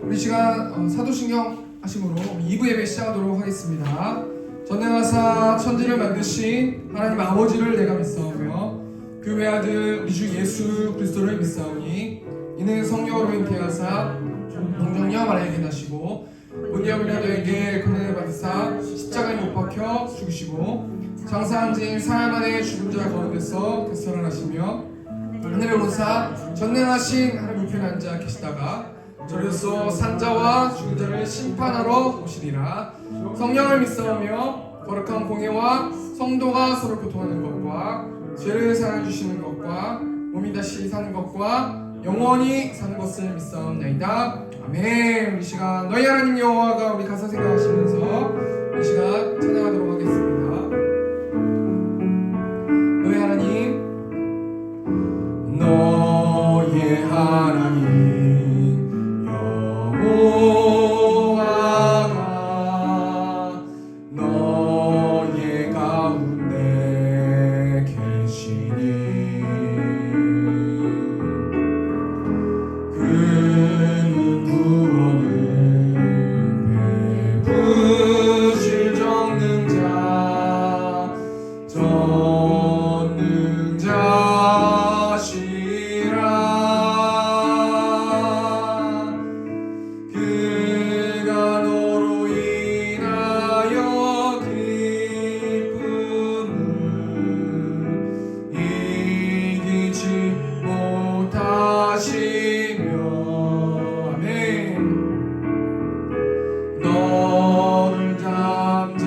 우리 시간 사도신경 하심으로 2부 예배 시작하도록 하겠습니다. 전능하사 천지를 만드신 하나님 아버지를 내가 믿사오며 그 외아들 우리 주 예수 그리스도를 믿사오니 이는 성령으로 잉태하사 동정녀 마리아에게 나시고 본디오 빌라도에게 고난을 받으사 십자가에 못 박혀 죽으시고 장사한 지 사흘 만에 죽은 자 가운데서 되살아나시며 하늘에 오르사 전능하신 하나님 우편에 앉아 계시다가 저리로서 산자와 죽은 자를 심판하러 오시리라. 성령을 믿사오며 거룩한 공예와 성도가 서로 교통하는 것과 죄를 사하여 주시는 것과 몸이 다시 사는 것과 영원히 사는 것을 믿사옵나이다. 아멘. 우리 시간 너희 하나님 여호와가 우리 가사 생각하시면서 이 시간 찬양하도록 하겠습니다. 너희 하나님, 너의 하나님 여호와가 너의 가운데 계시니 그는 구원을 베푸실 전능자시라. 그가 너로 인하여 기쁨을 이기지 못하시며 아멘. 너를 잠잠히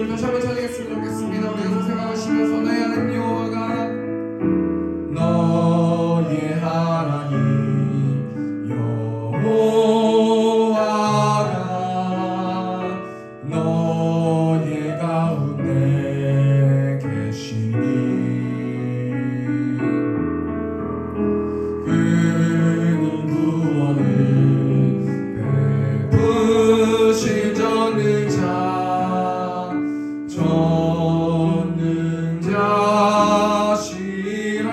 다시 한번 찾아겠으면 좋겠습니다. 우리가 생각하시면서 너의 하나님 여호와가 너의 하나님 여호와가 너의 가운데 계시니 그는 구원을 베푸실 전능자시라.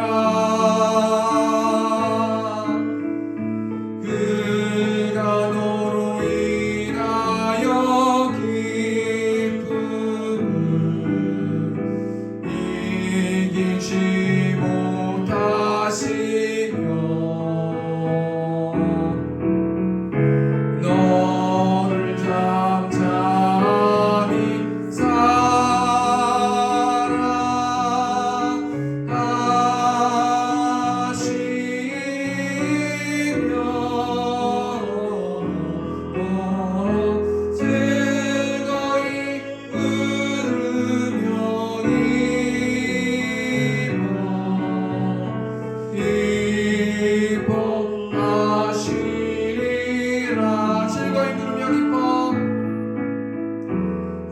그가 너로 인하여 기쁨을 이기지 못하시며 너를 잠잠히 즐거이 부르며 기뻐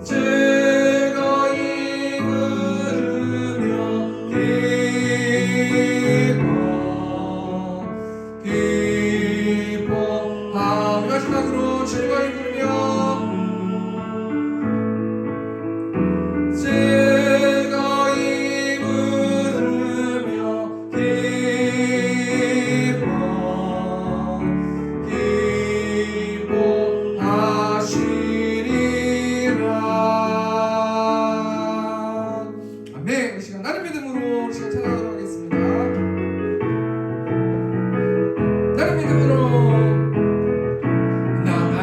즐거이 부르며 기뻐 마지막으로 즐거이 부르며 즐거이 부르며 기뻐하시리라. 아멘. 이 시간 나는 믿음으로 시간 찬양하도록 하겠습니다. 나는 믿음으로 나는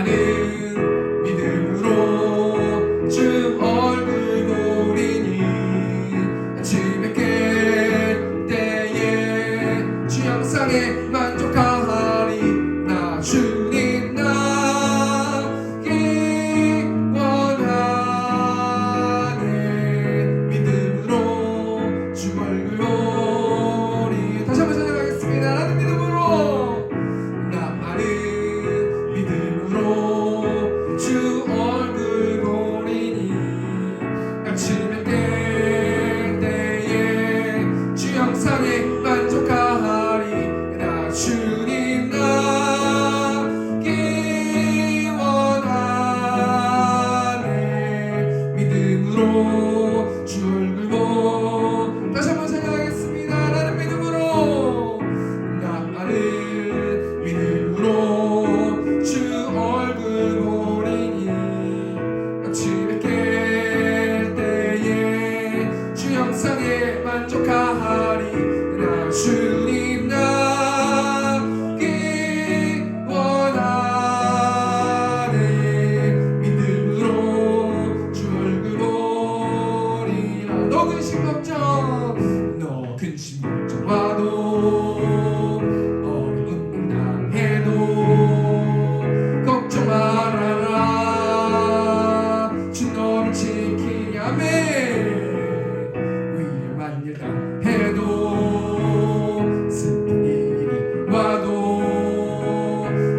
주님 나기 원하네. 믿음으로 줄고 다시 한번 생각하겠습니다. 나는 믿음으로 주 얼굴 보리니 아침에 깰 때에 주 형상에 만족하리. 나 주님 나기 원하네. 믿음으로 주 얼굴 보리라. 너 근심 걱정 마도 어려운 당해도 걱정 말아라. 주 너를 지키니 아멘. 위험한 일 당해도 슬픈 일이 와도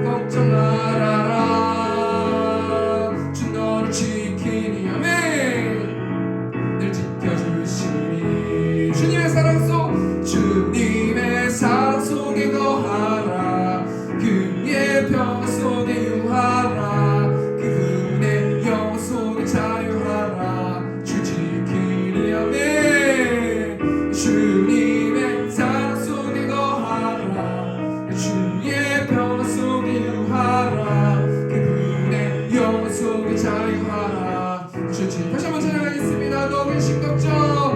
걱정 말아라. 주 너를 지키니 아멘. 늘 지켜주시니 주님의 사랑 속에 거하라. 그의 평 속에 유하라. 그분의 영 속에 자유하라. 주 지키니 아멘. 주님의 사랑 속에 거하라. 주의 평 속에 유하라. 그분의 영 속에 자유하라. 주 지키니. 다시 한번 찬양하겠습니다. 너 근심 걱정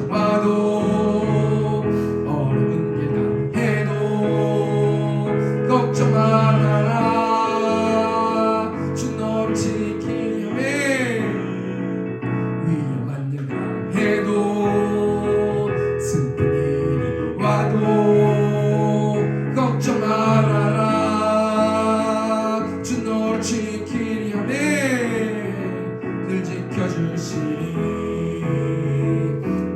마도 걱정 말아라. 주 너를 지키니 아멘. 위험한 일 당해도 슬픈 일이 와도 걱정 말아라. 주 너를 지키니 아멘. 늘 지켜주시니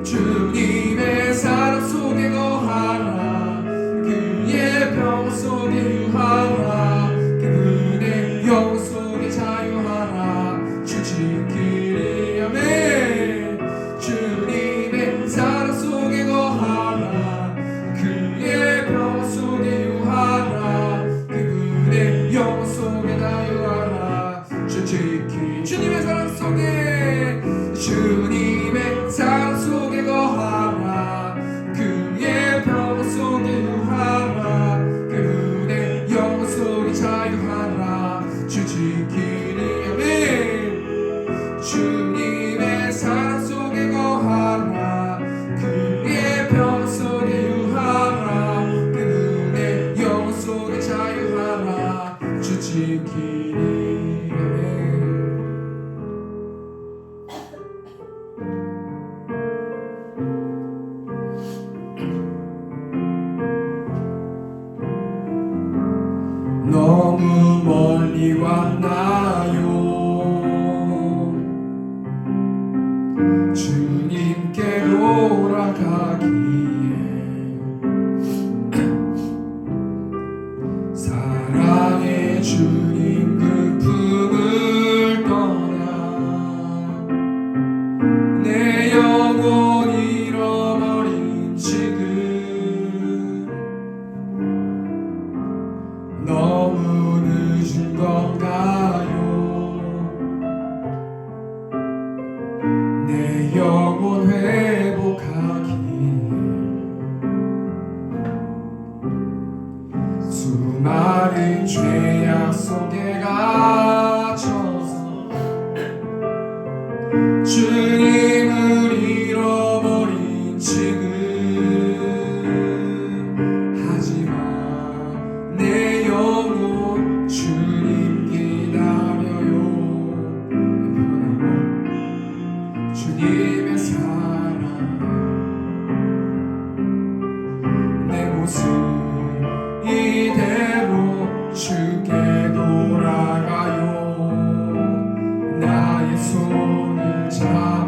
주님의 사랑 속에 거하라. 그의 평 속에 유하라. 그분의 영 속에 자유하라. 주 지키니 아멘. 주님의 사랑 속에 거하라. 그의 평 속에 유하라. 그분의 영 속에 자유하라. 주 지키니. 주님의 사랑 속에 주님의 사랑 속에 거하라. 그의 평 속에 유하라. 그분의 영 속에 자유하라. 주 지키니 아멘. 주님의 사랑 속에 거하라. 그의 평 속에 유하라. 그분의 영 속에 자유하라. 주 지키니 아멘. 너무 멀리 왔나요? 주님께 돌아가기에 사랑의 주님 그 품을 떠나 내 영혼 잃어버린 지금 너무 늦은 건가요? 내 영혼 회복하기 수많은 죄악 속에 갇혀서 주님을 잃어버린 지금 하지만 내 영혼 주님 기다려요. 변함없는 주님의 사랑 내 모습 이대로 주께 돌아가요. 나의 손을 잡아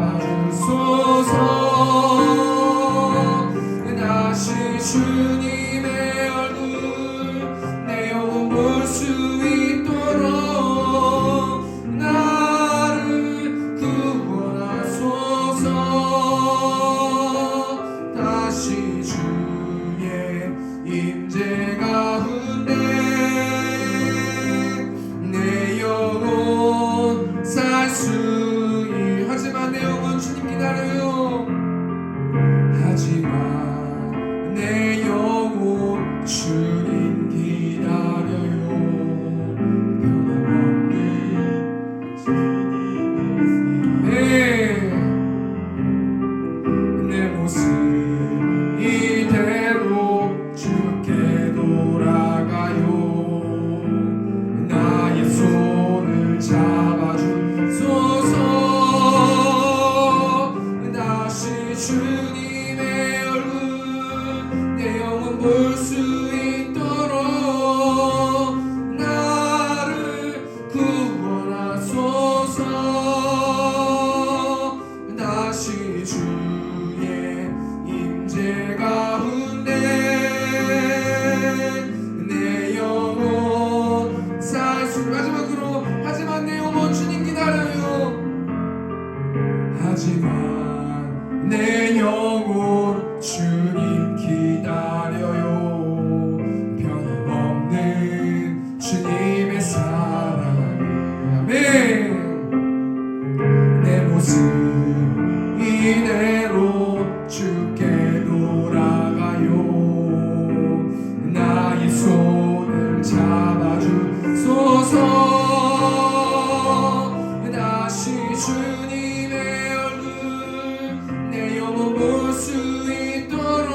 돌아가요. 나의 손을 잡아주소서. 다시 주님의 얼굴 내 영혼 볼 수 있도록 나를 구원하소서. 다시 주의 임재 가운데 내 영혼 살 수. 마지막으로 하지만 내 영혼 주님 기다려요. 하지만 내 영혼 주님 기다려요. 변함없는 주님의 사랑. 아멘. 내 모습 이대로 주께 돌아가요. 나의 손을 잡아주소서. 다시 주님의 얼굴 내 영혼 볼 수 있도록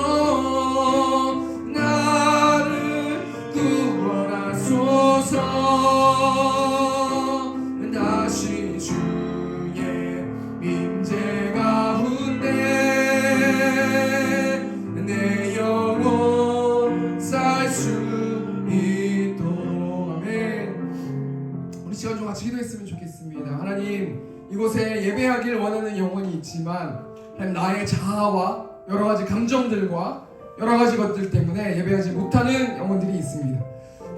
나를 구원하소서. 다시 주의 임재 가운데 내 영혼 살 수 있도록. 아멘. 우리 시간 좀 같이 기도했으면 좋겠습니다. 하나님, 이곳에 예배하길 원하는 영혼이 있지만 하나님, 나의 자아와 여러 가지 감정들과 여러 가지 것들 때문에 예배하지 못하는 영혼들이 있습니다.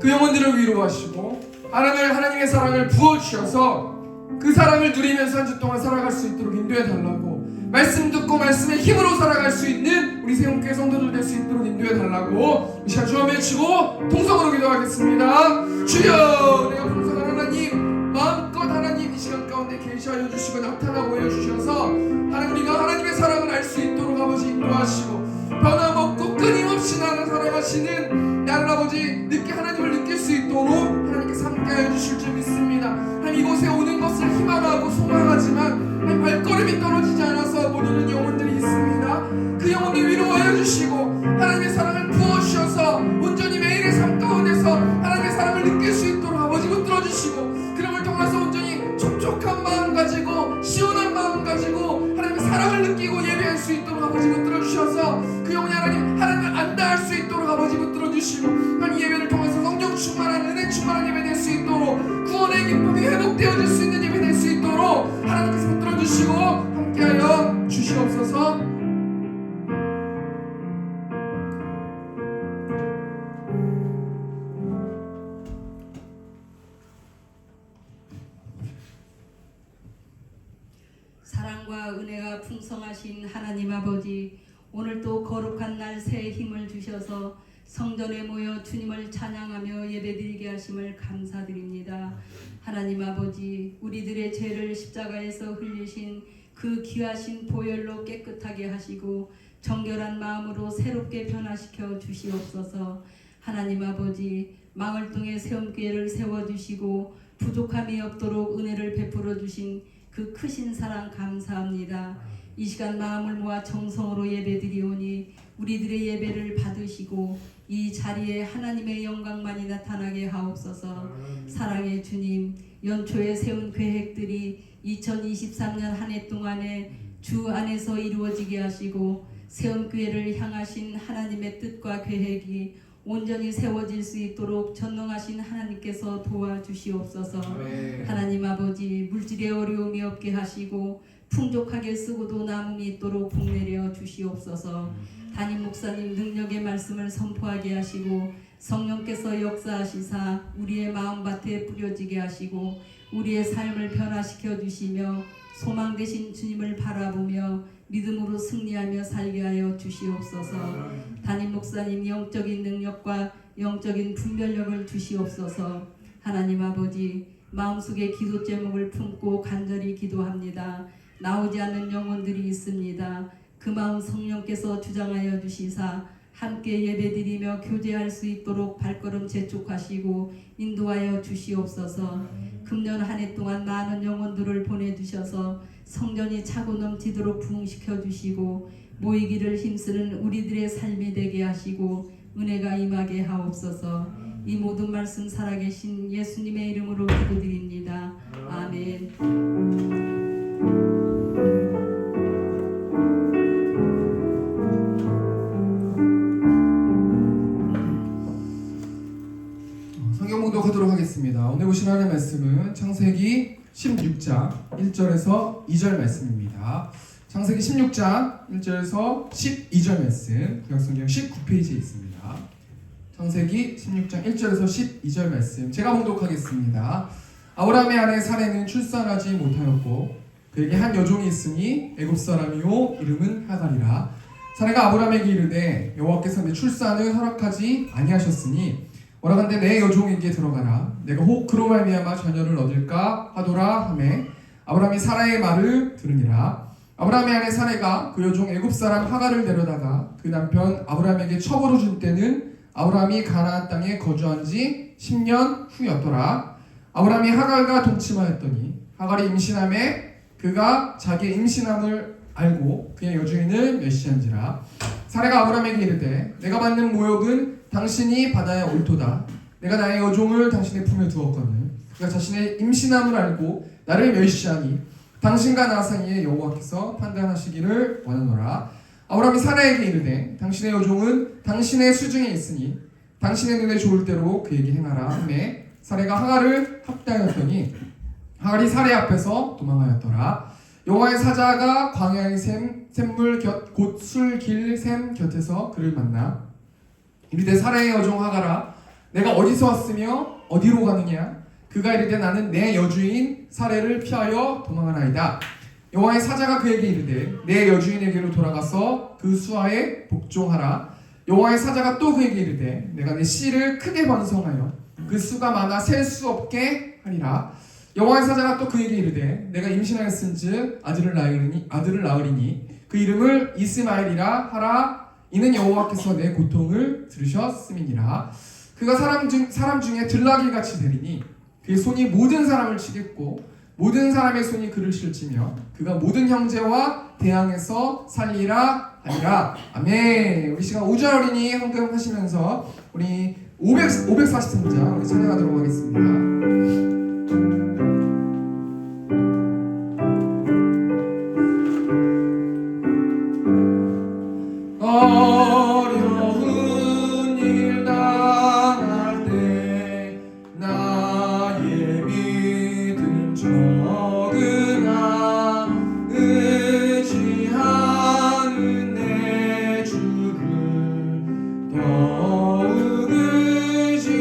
그 영혼들을 위로하시고 하나님의 사랑을 부어주셔서 그 사랑을 누리면서 한 주 동안 살아갈 수 있도록 인도해 달라고, 말씀 듣고 말씀의 힘으로 살아갈 수 있는 우리 세움교회 성도들 될 수 있도록 인도해 달라고 이 시간 주여 외치고 통성으로 기도하겠습니다. 주여, 내가 풍성한 하나님, 마음껏 하나님 이 시간 가운데 계시하여 주시고 나타나 보여주셔서 하나님, 우리가 하나님의 사랑을 알 수 있도록 아버지 인도하시고 변함없고 끊임없이 나를 사랑하시는 나를 아버지 늦게 하나님을 느낄 수 있도록 하나님께서 함께하여 주실 줄 믿습니다. 하나님, 이곳에 오는 것을 희망하고 소망하지만 하나님 발걸음이 떨어지지 않아서 못 오는 영혼들이 있습니다. 그 영혼을 위로하여 주시고 하나님의 사랑을 부어주셔서 온전히 매일의 삶 가운데서 하나님의 사랑을 느낄 수 있도록 아버지 붙들어 주시고, 그럼을 통해서 온전히 촉촉한 마음 가지고 시원한 마음 가지고 하나님의 사랑을 느끼고 예배할 수 있도록 아버지 붙들어 주셔서 그 영혼이 하나님을 안다할 수 있도록 아버지 붙들어 주시고, 하나님 예배를 통해서 성령 충만한 은혜 충만한 예배 될 수 있도록 구원의 기쁨이 회복되어질 수 있는 예배 될 수 있도록 하나님께서 붙들어 주시고 함께하여 주시옵소서. 사랑과 은혜가 풍성하신 하나님 아버지, 오늘도 거룩한 날 새 힘을 주셔서 성전에 모여 주님을 찬양하며 예배드리게 하심을 감사드립니다. 하나님 아버지, 우리들의 죄를 십자가에서 흘리신 그 귀하신 보혈로 깨끗하게 하시고 정결한 마음으로 새롭게 변화시켜 주시옵소서. 하나님 아버지, 망을동에 세움교회를 세워주시고 부족함이 없도록 은혜를 베풀어 주신 그 크신 사랑 감사합니다. 이 시간 마음을 모아 정성으로 예배드리오니 우리들의 예배를 받으시고 이 자리에 하나님의 영광만이 나타나게 하옵소서. 사랑의 주님, 연초에 세운 계획들이 2023년 한 해 동안에 주 안에서 이루어지게 하시고 세움교회를 향하신 하나님의 뜻과 계획이 온전히 세워질 수 있도록 전능하신 하나님께서 도와주시옵소서. 하나님 아버지, 물질에 어려움이 없게 하시고 풍족하게 쓰고도 남음이 있도록 복내려 주시옵소서. 담임 목사님 능력의 말씀을 선포하게 하시고 성령께서 역사하시사 우리의 마음밭에 뿌려지게 하시고 우리의 삶을 변화시켜 주시며 소망 되신 주님을 바라보며 믿음으로 승리하며 살게 하여 주시옵소서. 담임 목사님 영적인 능력과 영적인 분별력을 주시옵소서. 하나님 아버지, 마음속에 기도 제목을 품고 간절히 기도합니다. 나오지 않는 영혼들이 있습니다. 그 마음 성령께서 주장하여 주시사 함께 예배드리며 교제할 수 있도록 발걸음 재촉하시고 인도하여 주시옵소서. 금년 한 해 동안 많은 영혼들을 보내주셔서 성전이 차고 넘치도록 부흥시켜 주시고 모이기를 힘쓰는 우리들의 삶이 되게 하시고 은혜가 임하게 하옵소서. 이 모든 말씀 살아계신 예수님의 이름으로 기도드립니다. 아멘. 성경 봉독하도록 하겠습니다. 오늘 보신 하나님의 말씀은 창세기 16장 1절에서 2절 말씀입니다. 창세기 16장 1절에서 12절 말씀, 구약성경 19페이지에 있습니다. 창세기 16장 1절에서 12절 말씀 제가 봉독하겠습니다. 아브라함의 아내 사레는 출산하지 못하였고 그에게 한 여종이 있으니 애굽 사람이요 이름은 하갈이라. 사레가 아브라함에게 이르되 여호와께서 내 출산을 허락하지 아니하셨으니 오라간대 내 여종에게 들어가라. 내가 혹 그로 말미암아 자녀를 얻을까 하도라 하매 아브라함이 사라의 말을 들으니라. 아브라함의 아내 사레가 그 여종 애굽 사람 하갈을 데려다가 그 남편 아브라함에게 첩으로 준 때는 아브라함이 가나안 땅에 거주한 지 10년 후였더라. 아브라함이 하갈과 동침하였더니 하갈이 임신함에 그가 자기의 임신함을 알고 그의 여주인을 멸시한지라. 사레가 아브라함에게 이르되 내가 받는 모욕은 당신이 받아야 옳도다. 내가 나의 여종을 당신의 품에 두었거늘 그가 자신의 임신함을 알고 나를 멸시하니 당신과 나 사이에 여호와께서 판단하시기를 원하노라. 아브라함이 사라에게 이르되 당신의 여종은 당신의 수중에 있으니 당신의 눈에 좋을 대로 그에게 행하라 하매 사레가 하갈을 합당하였더니 하갈이 사레 앞에서 도망하였더라. 여호와의 사자가 광야의 샘물 곁 곧 술길 샘 곁에서 그를 만나 이르되 사레의 여종 하갈아 내가 어디서 왔으며 어디로 가느냐. 그가 이르되 나는 내 여주인 사레를 피하여 도망하나이다. 여호와의 사자가 그에게 이르되 내 여주인에게로 돌아가서 그 수하에 복종하라. 여호와의 사자가 또 그에게 이르되 내가 내 씨를 크게 번성하여 그 수가 많아 셀 수 없게 하리라. 여호와의 사자가 또 그에게 이르되 내가 임신하였은즉 아들을 낳으리니 그 이름을 이스마엘이라 하라. 이는 여호와께서 내 고통을 들으셨음이니라. 그가 사람 중에 들나귀 같이 되리니 그의 손이 모든 사람을 치겠고 모든 사람의 손이 그를 실지며 그가 모든 형제와 대항해서 살리라 하니라. 아멘. 우리 시간 5절 어린이 헌금하시면서 우리 543장 우리 찬양하도록 하겠습니다. 어려운 일 당할 때 나의 믿음 적으나 의지하는 내 주를 더욱 의지합니다.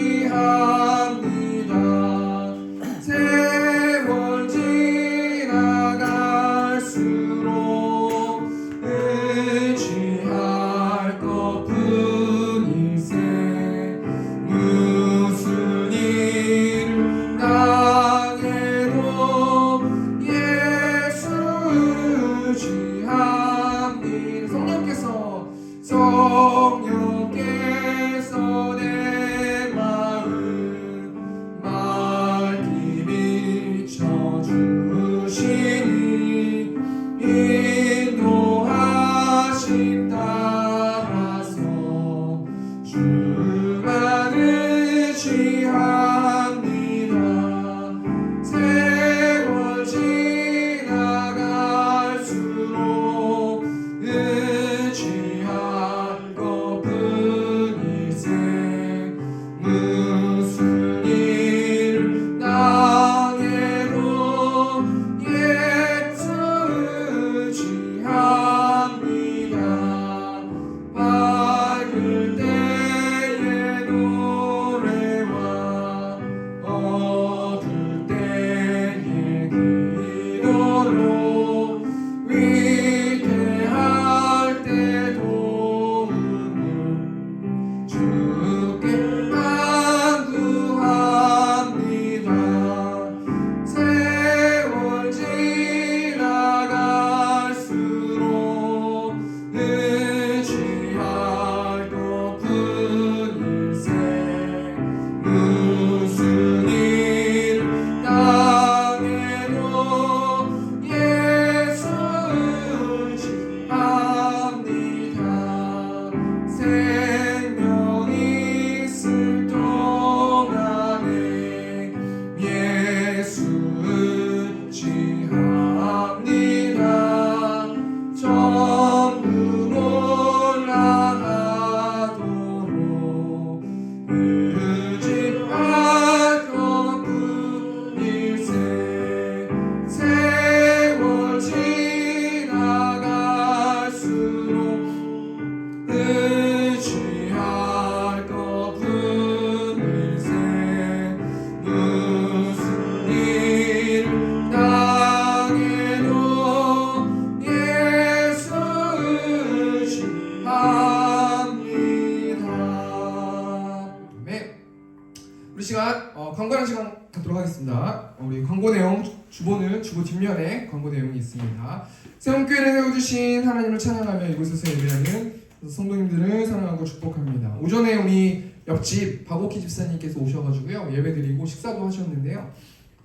우리 시간 광고하는 시간 갖도록 하겠습니다. 우리 광고 내용 주보는 주보 뒷면에 광고 내용이 있습니다. 세움교회를 세워주신 하나님을 찬양하며 이곳에서 예배하는 성도님들을 사랑하고 축복합니다. 오전에 우리 옆집 박옥희 집사님께서 오셔가지고요 예배드리고 식사도 하셨는데요.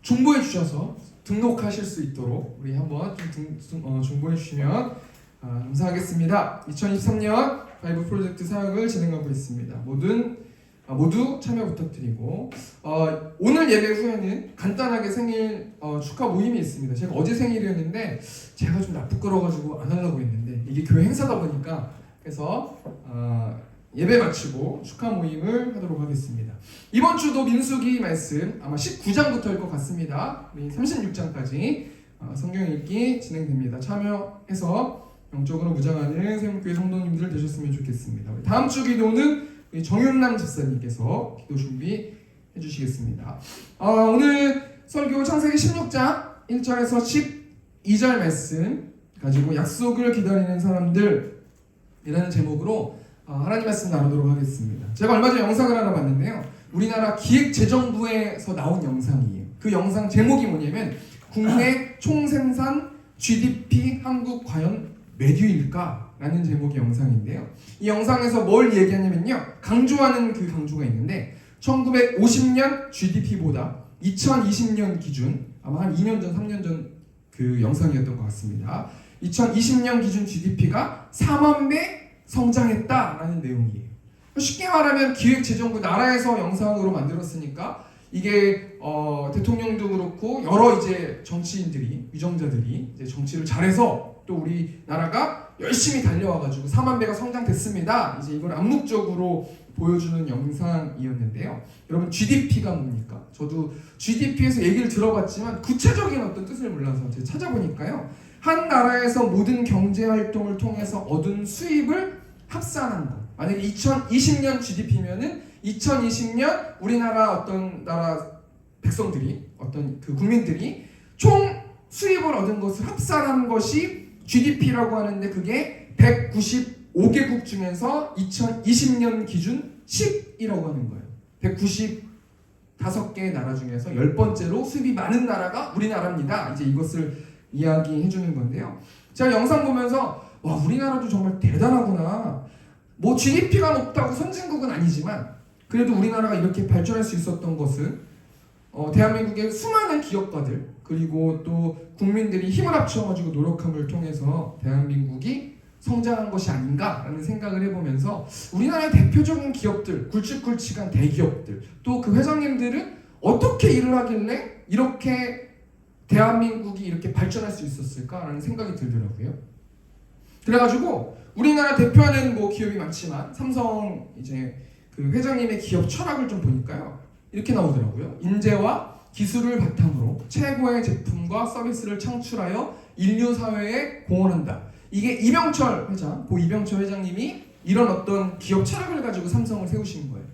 중보해 주셔서 등록하실 수 있도록 우리 한번 좀 중보해 주시면 감사하겠습니다. 2023년 바이브 프로젝트 사역을 진행하고 있습니다. 모두 참여 부탁드리고 오늘 예배 후에는 간단하게 생일 축하 모임이 있습니다. 제가 어제 생일이었는데 제가 좀 나쁘끄러가지고 안 하려고 했는데 이게 교회 행사다 보니까 그래서 예배 마치고 축하 모임을 하도록 하겠습니다. 이번 주도 민수기 말씀 아마 19장부터일 것 같습니다. 우리 36장까지 성경 읽기 진행됩니다. 참여해서 영적으로 무장하는 세움교회 성도님들 되셨으면 좋겠습니다. 우리 다음 주 기도는 정윤남 집사님께서 기도 준비해 주시겠습니다. 오늘 설교 창세기 16장 1절에서 12절 말씀 가지고 약속을 기다리는 사람들이라는 제목으로 하나님 말씀 나누도록 하겠습니다. 제가 얼마 전에 영상을 하나 봤는데요. 우리나라 기획재정부에서 나온 영상이에요. 그 영상 제목이 뭐냐면 국내 총생산 GDP 한국 과연 몇 위일까? 라는 제목의 영상인데요. 이 영상에서 뭘 얘기하냐면요. 강조하는 그 강조가 있는데 1950년 GDP보다 2020년 기준 아마 한 2년 전, 3년 전 그 영상이었던 것 같습니다. 2020년 기준 GDP가 4만 배 성장했다라는 내용이에요. 쉽게 말하면 기획재정부 나라에서 영상으로 만들었으니까 이게 대통령도 그렇고 여러 이제 정치인들이 위정자들이 이제 정치를 잘해서 또 우리 나라가 열심히 달려와가지고 4만 배가 성장됐습니다. 이제 이걸 암묵적으로 보여주는 영상이었는데요. 여러분 GDP가 뭡니까? 저도 GDP에서 얘기를 들어봤지만 구체적인 어떤 뜻을 몰라서 제가 찾아보니까요. 한 나라에서 모든 경제 활동을 통해서 얻은 수입을 합산한 거. 만약에 2020년 GDP면은 2020년 우리나라 어떤 나라 백성들이 어떤 그 국민들이 총 수입을 얻은 것을 합산한 것이 GDP라고 하는데 그게 195개국 중에서 2020년 기준 10이라고 하는 거예요. 195개 나라 중에서 10번째로 수입이 많은 나라가 우리나라입니다. 이제 이것을 이야기해 주는 건데요. 제가 영상 보면서 와 우리나라도 정말 대단하구나. 뭐 GDP가 높다고 선진국은 아니지만 그래도 우리나라가 이렇게 발전할 수 있었던 것은 대한민국의 수많은 기업가들 그리고 또 국민들이 힘을 합쳐가지고 노력함을 통해서 대한민국이 성장한 것이 아닌가라는 생각을 해보면서 우리나라의 대표적인 기업들, 굵직굵직한 대기업들 또 그 회장님들은 어떻게 일을 하길래 이렇게 대한민국이 이렇게 발전할 수 있었을까라는 생각이 들더라고요. 그래가지고 우리나라 대표하는 뭐 기업이 많지만 삼성 이제 그 회장님의 기업 철학을 좀 보니까요. 이렇게 나오더라고요. 인재와 기술을 바탕으로 최고의 제품과 서비스를 창출하여 인류 사회에 공헌한다. 이게 이병철 회장, 고 이병철 회장님이 이런 어떤 기업 철학을 가지고 삼성을 세우신 거예요.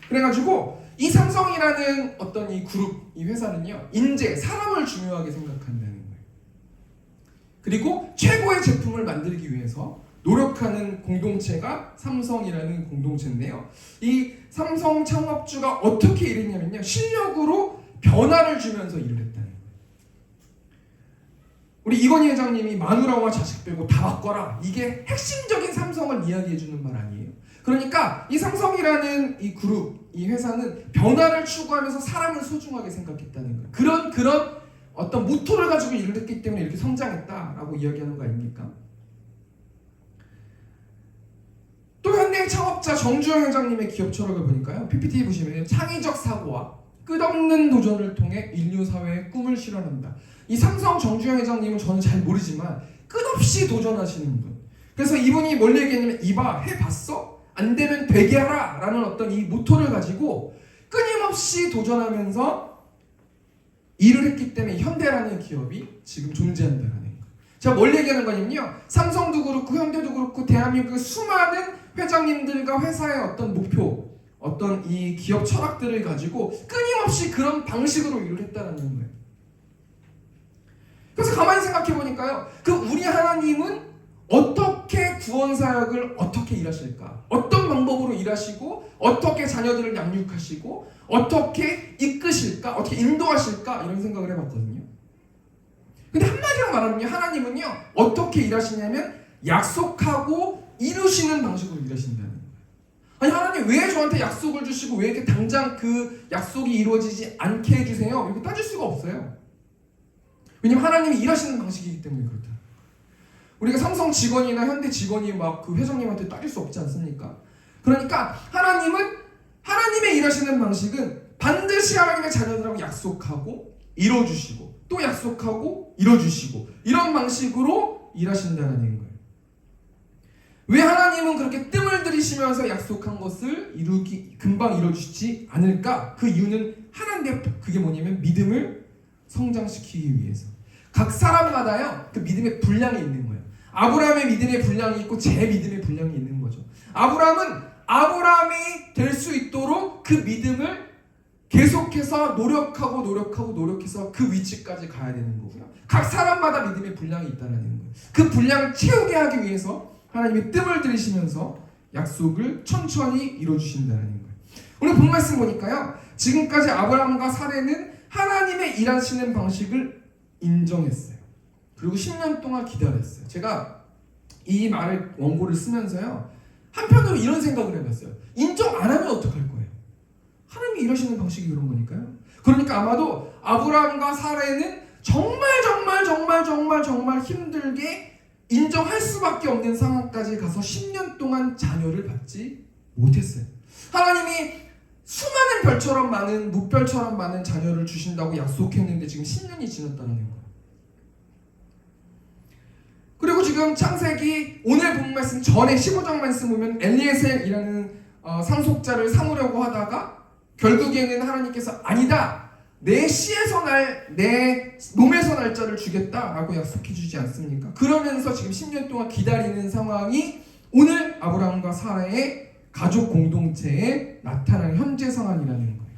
그래가지고 이 삼성이라는 어떤 이 그룹, 이 회사는요, 인재, 사람을 중요하게 생각한다는 거예요. 그리고 최고의 제품을 만들기 위해서 노력하는 공동체가 삼성이라는 공동체인데요. 이 삼성 창업주가 어떻게 일했냐면요. 실력으로 변화를 주면서 일을 했다는 거예요. 우리 이건희 회장님이 마누라와 자식 빼고 다 바꿔라. 이게 핵심적인 삼성을 이야기해주는 말 아니에요. 그러니까 이 삼성이라는 이 그룹, 이 회사는 변화를 추구하면서 사람을 소중하게 생각했다는 거예요. 그런 어떤 모토를 가지고 일을 했기 때문에 이렇게 성장했다라고 이야기하는 거 아닙니까? 또 현대 창업자 정주영 회장님의 기업 철학을 보니까요. PPT 보시면 창의적 사고와 끝없는 도전을 통해 인류 사회의 꿈을 실현한다. 이 삼성 정주영 회장님은 저는 잘 모르지만 끝없이 도전하시는 분. 그래서 이분이 뭘 얘기했냐면 이봐 해봤어? 안 되면 되게 하라 라는 어떤 이 모토를 가지고 끊임없이 도전하면서 일을 했기 때문에 현대라는 기업이 지금 존재한다는 거예요. 제가 뭘 얘기하는 거냐면요. 삼성도 그렇고 현대도 그렇고 대한민국의 수많은 회장님들과 회사의 어떤 목표, 어떤 이 기업 철학들을 가지고 끊임없이 그런 방식으로 일을 했다는 거예요. 그래서 가만히 생각해 보니까요. 그 우리 하나님은 어떻게 구원 사역을 어떻게 일하실까? 어떤 방법으로 일하시고 어떻게 자녀들을 양육하시고 어떻게 이끄실까? 어떻게 인도하실까? 이런 생각을 해봤거든요. 근데 한마디로 말하면요, 하나님은요 어떻게 일하시냐면 약속하고 이루시는 방식으로 일하신다는 거예요. 아니, 하나님 왜 저한테 약속을 주시고 왜 이렇게 당장 그 약속이 이루어지지 않게 해주세요? 이렇게 따질 수가 없어요. 왜냐면 하나님이 일하시는 방식이기 때문에 그렇다. 우리가 삼성 직원이나 현대 직원이 막 그 회장님한테 따질 수 없지 않습니까? 그러니까 하나님은 하나님의 일하시는 방식은 반드시 하나님의 자녀들하고 약속하고 이뤄주시고 또 약속하고 이뤄주시고 이런 방식으로 일하신다는 거예요. 왜 하나님은 그렇게 뜸을 들이시면서 약속한 것을 금방 이뤄주시지 않을까? 그 이유는 하나인데 그게 뭐냐면 믿음을 성장시키기 위해서. 각 사람마다요 그 믿음의 분량이 있는 거예요. 아브라함의 믿음의 분량이 있고 제 믿음의 분량이 있는 거죠. 아브라함은 아브라함이 될 수 있도록 그 믿음을 계속해서 노력해서 그 위치까지 가야 되는 거고요. 각 사람마다 믿음의 분량이 있다는 거예요. 그 분량을 채우게 하기 위해서 하나님이 뜸을 들이시면서 약속을 천천히 이뤄주신다는 거예요. 오늘 본 말씀 보니까요, 지금까지 아브라함과 사레는 하나님의 일하시는 방식을 인정했어요. 그리고 10년 동안 기다렸어요. 제가 이 말을 원고를 쓰면서요, 한편으로 이런 생각을 해봤어요. 인정 안 하면 어떡할 거예요? 하나님이 일하시는 방식이 그런 거니까요. 그러니까 아마도 아브라함과 사레는 정말 힘들게 인정할 수밖에 없는 상황까지 가서 10년 동안 자녀를 받지 못했어요. 하나님이 수많은 별처럼 많은 무별처럼 많은 자녀를 주신다고 약속했는데 지금 10년이 지났다는 거예요. 그리고 지금 창세기 오늘 본 말씀 전에 15장 말씀 보면 엘리에셀이라는 상속자를 삼으려고 하다가 결국에는 하나님께서 아니다, 내 씨에서 내 몸에서 날 자를 주겠다라고 약속해 주지 않습니까? 그러면서 지금 10년 동안 기다리는 상황이 오늘 아브라함과 사라의 가족 공동체에 나타나는 현재 상황이라는 거예요.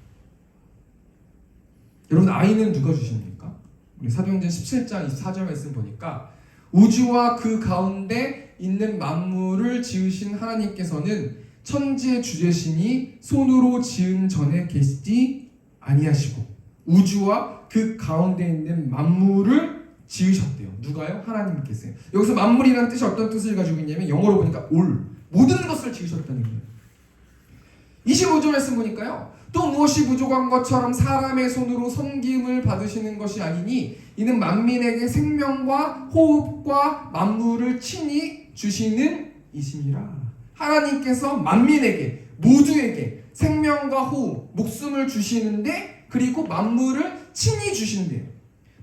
여러분, 아이는 누가 주십니까? 우리 사도행전 17장 24절 말씀 보니까 우주와 그 가운데 있는 만물을 지으신 하나님께서는 천지의 주제신이 손으로 지은 전에 계시지 아니하시고 우주와 그 가운데 있는 만물을 지으셨대요. 누가요? 하나님께서요. 여기서 만물이라는 뜻이 어떤 뜻을 가지고 있냐면 영어로 보니까 all, 모든 것을 지으셨다는 거예요. 25절 말씀 보니까요, 또 무엇이 부족한 것처럼 사람의 손으로 섬김을 받으시는 것이 아니니 이는 만민에게 생명과 호흡과 만물을 친히 주시는 이심이라. 하나님께서 만민에게, 모두에게 생명과 호흡, 목숨을 주시는데 그리고 만물을 친히 주신대요.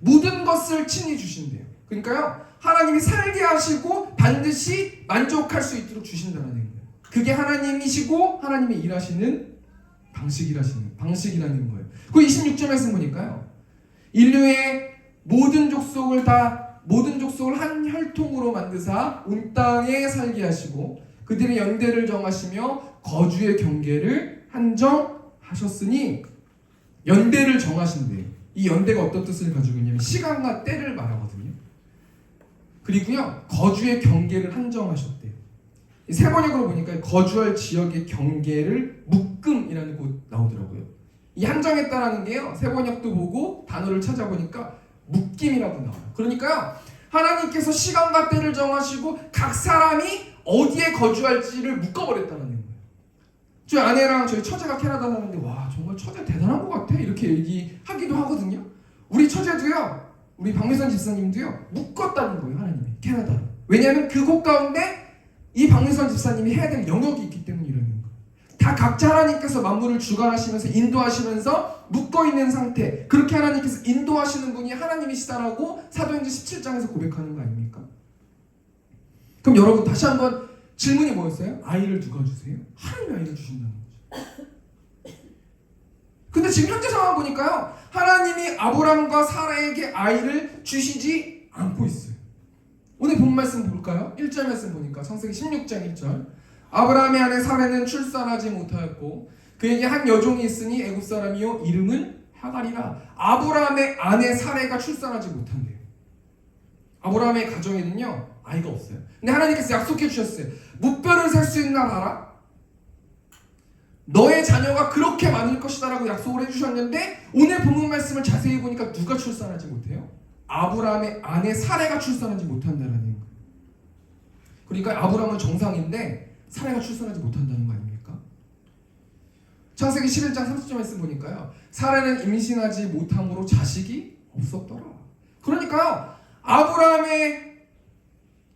모든 것을 친히 주신대요. 그러니까요, 하나님이 살게 하시고 반드시 만족할 수 있도록 주신다는 거예요. 그게 하나님이시고 하나님이 일하시는 방식이라는 거예요. 그 26절 말씀 보니까요, 인류의 모든 족속을 한 혈통으로 만드사 온 땅에 살게 하시고 그들의 연대를 정하시며 거주의 경계를 한정하셨으니, 연대를 정하신대요. 이 연대가 어떤 뜻을 가지고 있냐면 시간과 때를 말하거든요. 그리고요, 거주의 경계를 한정하셨대요. 세 번역으로 보니까 거주할 지역의 경계를 묶음이라는 곳 나오더라고요. 이 한정했다라는 게요, 세 번역도 보고 단어를 찾아보니까 묶임이라고 나와요. 그러니까요, 하나님께서 시간과 때를 정하시고 각 사람이 어디에 거주할지를 묶어버렸다는 거예요. 저희 아내랑 저희 처제가 캐나다 사는데 와, 정말 처제 대단한 것 같아 이렇게 얘기하기도 하거든요. 우리 처제도요, 우리 박미선 집사님도요, 묶었다는 거예요. 하나님이 캐나다로. 왜냐하면 그곳 가운데 이 박미선 집사님이 해야 될 영역이 있기 때문에 이러는 거예요. 다 각자 하나님께서 만물을 주관하시면서 인도하시면서 묶어있는 상태, 그렇게 하나님께서 인도하시는 분이 하나님이시다라고 사도행전 17장에서 고백하는 거 아닙니까? 그럼 여러분, 다시 한번 질문이 뭐였어요? 아이를 누가 주세요? 하나님이 아이를 주신다는 거죠. 근데 지금 현재 상황 보니까요, 하나님이 아브라함과 사라에게 아이를 주시지 않고 있어요. 오늘 본 말씀 볼까요? 1절 말씀 보니까 창세기 16장 1절, 아브라함의 아내 사라는 출산하지 못하였고 그에게 한 여종이 있으니 애굽 사람이요 이름은 하갈이라. 아브라함의 아내 사라가 출산하지 못한대요. 아브라함의 가정에는요 아이가 없어요. 근데 하나님께서 약속해 주셨어요. 무뼈를 살 수 있나 봐라. 너의 자녀가 그렇게 많을 것이다 라고 약속을 해주셨는데 오늘 본문 말씀을 자세히 보니까 누가 출산하지 못해요? 아브라함의 아내 사레가 출산하지 못한다는 거예요. 그러니까 아브라함은 정상인데 사레가 출산하지 못한다는 거 아닙니까? 창세기 11장 30절 말씀 보니까요, 사레는 임신하지 못함으로 자식이 없었더라. 그러니까요, 아브라함의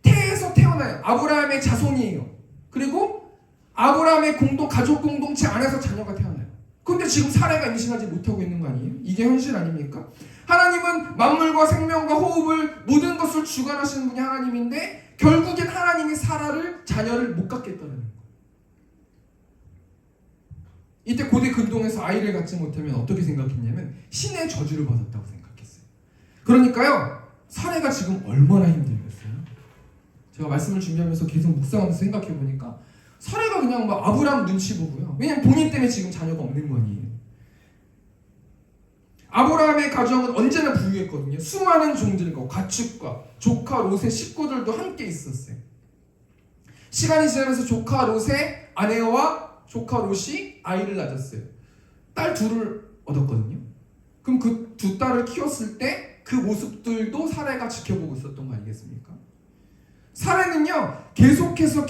태에서 태어나요. 아브라함의 자손이에요. 그리고 아브라함의 가족 공동체 안에서 자녀가 태어나요. 근데 지금 사레가 임신하지 못하고 있는 거 아니에요? 이게 현실 아닙니까? 하나님은 만물과 생명과 호흡을 모든 것을 주관하시는 분이 하나님인데 결국엔 하나님이 사라를 자녀를 못 갖겠다는 거예요. 이때 고대 근동에서 아이를 갖지 못하면 어떻게 생각했냐면 신의 저주를 받았다고 생각했어요. 그러니까요, 사례가 지금 얼마나 힘들겠어요. 제가 말씀을 준비하면서 계속 묵상하면서 생각해 보니까 사례가 그냥 막 아브라함 눈치 보고요. 왜냐면 본인 때문에 지금 자녀가 없는 거 아니에요. 아브라함의 가정은 언제나 부유했거든요. 수많은 종들과 가축과 조카 롯의 식구들도 함께 있었어요. 시간이 지나면서 조카 롯의 아내와 조카 롯이 아이를 낳았어요. 딸 둘을 얻었거든요. 그럼 그 두 딸을 키웠을 때 그 모습들도 사례가 지켜보고 있었던 거 아니겠습니까? 사례는요, 계속해서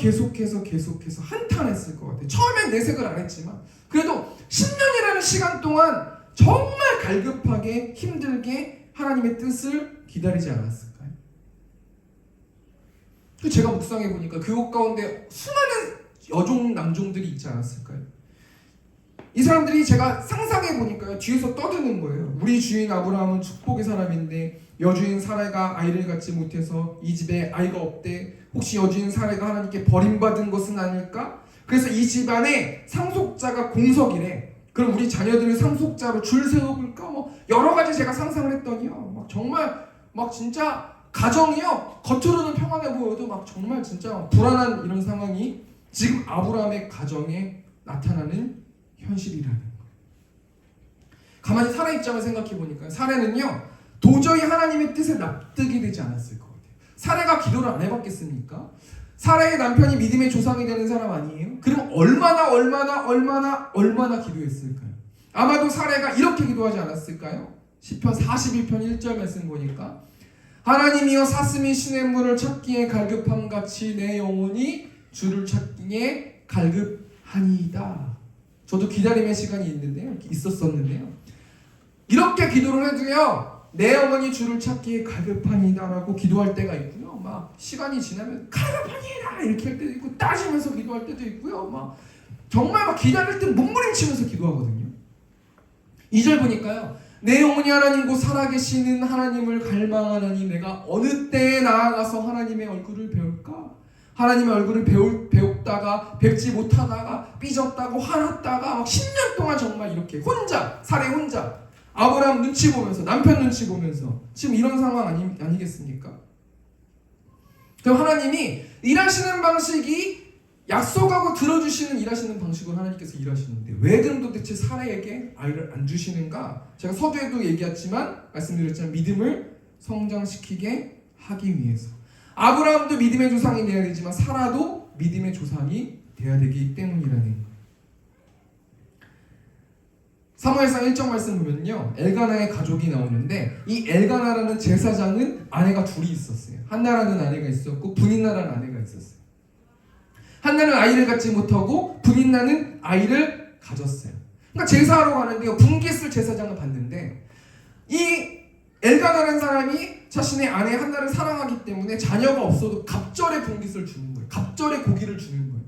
한탄했을 것 같아요. 처음엔 내색을 안 했지만 그래도 10년이라는 시간 동안 정말 갈급하게 힘들게 하나님의 뜻을 기다리지 않았을까요? 제가 묵상해 보니까 그곳 가운데 수많은 여종 남종들이 있지 않았을까요? 이 사람들이 제가 상상해 보니까요, 뒤에서 떠드는 거예요. 우리 주인 아브라함은 축복의 사람인데 여주인 사라가 아이를 갖지 못해서 이 집에 아이가 없대. 혹시 여주인 사라가 하나님께 버림받은 것은 아닐까? 그래서 이 집안에 상속자가 공석이래. 그럼 우리 자녀들을 상속자로 줄 세워볼까? 뭐 여러 가지 제가 상상을 했더니요, 막 정말 막 진짜 가정이요, 겉으로는 평안해 보여도 막 정말 진짜 불안한 이런 상황이 지금 아브라함의 가정에 나타나는 현실이라는 거예요. 가만히 사라 입장을 생각해 보니까 사례는요, 도저히 하나님의 뜻에 납득이 되지 않았을 것 같아요. 사례가 기도를 안 해봤겠습니까? 사라의 남편이 믿음의 조상이 되는 사람 아니에요? 그럼 얼마나 기도했을까요? 아마도 사라가 이렇게 기도하지 않았을까요? 시편 41편 1절 말씀 보니까 하나님이여 사슴이 시냇물을 찾기에 갈급함같이 내 영혼이 주를 찾기에 갈급하니이다. 저도 기다림의 시간이 있었었는데요. 이렇게 기도를 해도요, 내 영혼이 주를 찾기에 갈급하니이다라고 기도할 때가 있고요. 막 시간이 지나면 갈급하니이다 이렇게 할 때도 있고 따지면서 기도할 때도 있고요. 막 정말 막 기다릴 때 몸부림치면서 기도하거든요. 2절 보니까요, 내 영혼이 하나님 곧 살아계시는 하나님을 갈망하나니 내가 어느 때에 나아가서 하나님의 얼굴을 배울까? 하나님의 얼굴을 배웠다가 뵙지 못하다가 삐졌다고 화났다가 막 10년 동안 정말 이렇게 사례 혼자 아브라함 눈치 보면서 남편 눈치 보면서 지금 이런 상황 아니겠습니까? 그럼 하나님이 일하시는 방식이 약속하고 들어주시는 일하시는 방식으로 하나님께서 일하시는데 왜 그럼 도대체 사례에게 아이를 안 주시는가? 제가 서두에도 얘기했지만 말씀드렸지만 믿음을 성장시키게 하기 위해서. 아브라함도 믿음의 조상이 되어야 되지만 사라도 믿음의 조상이 되어야 되기 때문이라는 거예요. 사무엘상 1장 말씀 보면요, 엘가나의 가족이 나오는데 이 엘가나라는 제사장은 아내가 둘이 있었어요. 한나라는 아내가 있었고 분인나라는 아내가 있었어요. 한나는 아이를 갖지 못하고 분인나는 아이를 가졌어요. 그러니까 제사하러 가는데요, 분깃을 제사장을 받는데 이 엘가나라는 사람이 자신의 아내 한나를 사랑하기 때문에 자녀가 없어도 갑절의 분깃을 주는 거예요. 갑절의 고기를 주는 거예요.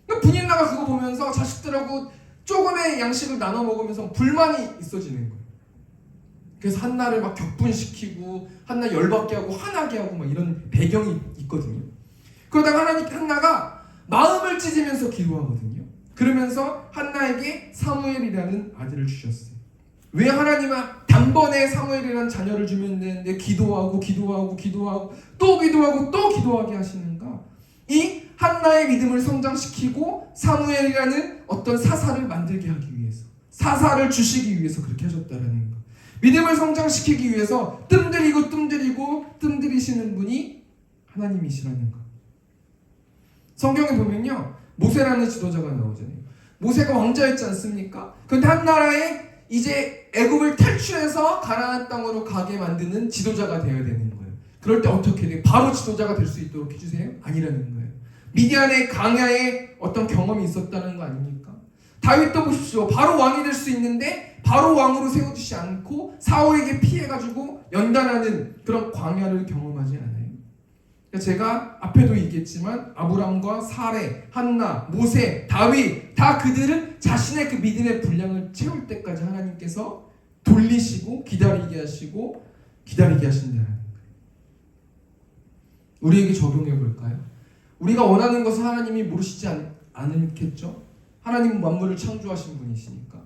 그러니까 분인나가 그거 보면서 자식들하고 조금의 양식을 나눠 먹으면서 불만이 있어지는 거예요. 그래서 한나를 막 격분시키고 한나 열받게 하고 화나게 하고 막 이런 배경이 있거든요. 그러다가 한나가 마음을 찢으면서 기도하거든요. 그러면서 한나에게 사무엘이라는 아들을 주셨어요. 왜 하나님은 단번에 사무엘이라는 자녀를 주면 되는데 기도하고 또 기도하게 하시는가? 이 한나의 믿음을 성장시키고 사무엘이라는 어떤 사사를 만들게 하기 위해서, 사사를 주시기 위해서 그렇게 하셨다는 거. 믿음을 성장시키기 위해서 뜸들이시는 분이 하나님이시라는 것. 성경에 보면요, 모세라는 지도자가 나오잖아요. 모세가 왕자였지 않습니까? 그런데 한 나라에 이제 애굽을 탈출해서 가나안 땅으로 가게 만드는 지도자가 되어야 되는 거예요. 그럴 때 어떻게 돼요? 바로 지도자가 될 수 있도록 해주세요? 아니라는 거예요. 미디안의 강야에 어떤 경험이 있었다는 거 아닙니까? 다윗도 보십시오. 바로 왕이 될 수 있는데 바로 왕으로 세워주지 않고 사울에게 피해가지고 연단하는 그런 광야를 경험하지 않아요. 제가 앞에도 얘기했지만 아브람과 사레, 한나, 모세, 다윗 다 그들은 자신의 그 믿음의 분량을 채울 때까지 하나님께서 돌리시고 기다리게 하신다는 거예요. 우리에게 적용해 볼까요? 우리가 원하는 것을 하나님이 모르시지 않겠죠? 하나님은 만물을 창조하신 분이시니까.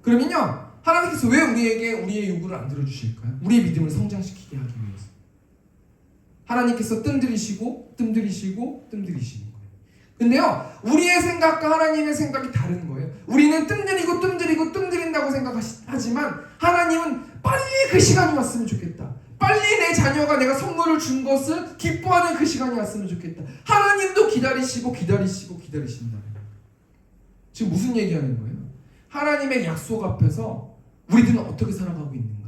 그러면요, 하나님께서 왜 우리에게 우리의 요구를 안 들어주실까요? 우리의 믿음을 성장시키게 하기 위해서. 하나님께서 뜸들이시고 거예요. 근데요, 우리의 생각과 하나님의 생각이 다른 거예요. 우리는 뜸들인다고 생각하지만 하나님은 빨리 그 시간이 왔으면 좋겠다. 빨리 내 자녀가 내가 선물을 준 것을 기뻐하는 그 시간이 왔으면 좋겠다. 하나님도 기다리신다. 지금 무슨 얘기하는 거예요? 하나님의 약속 앞에서 우리들은 어떻게 살아가고 있는가?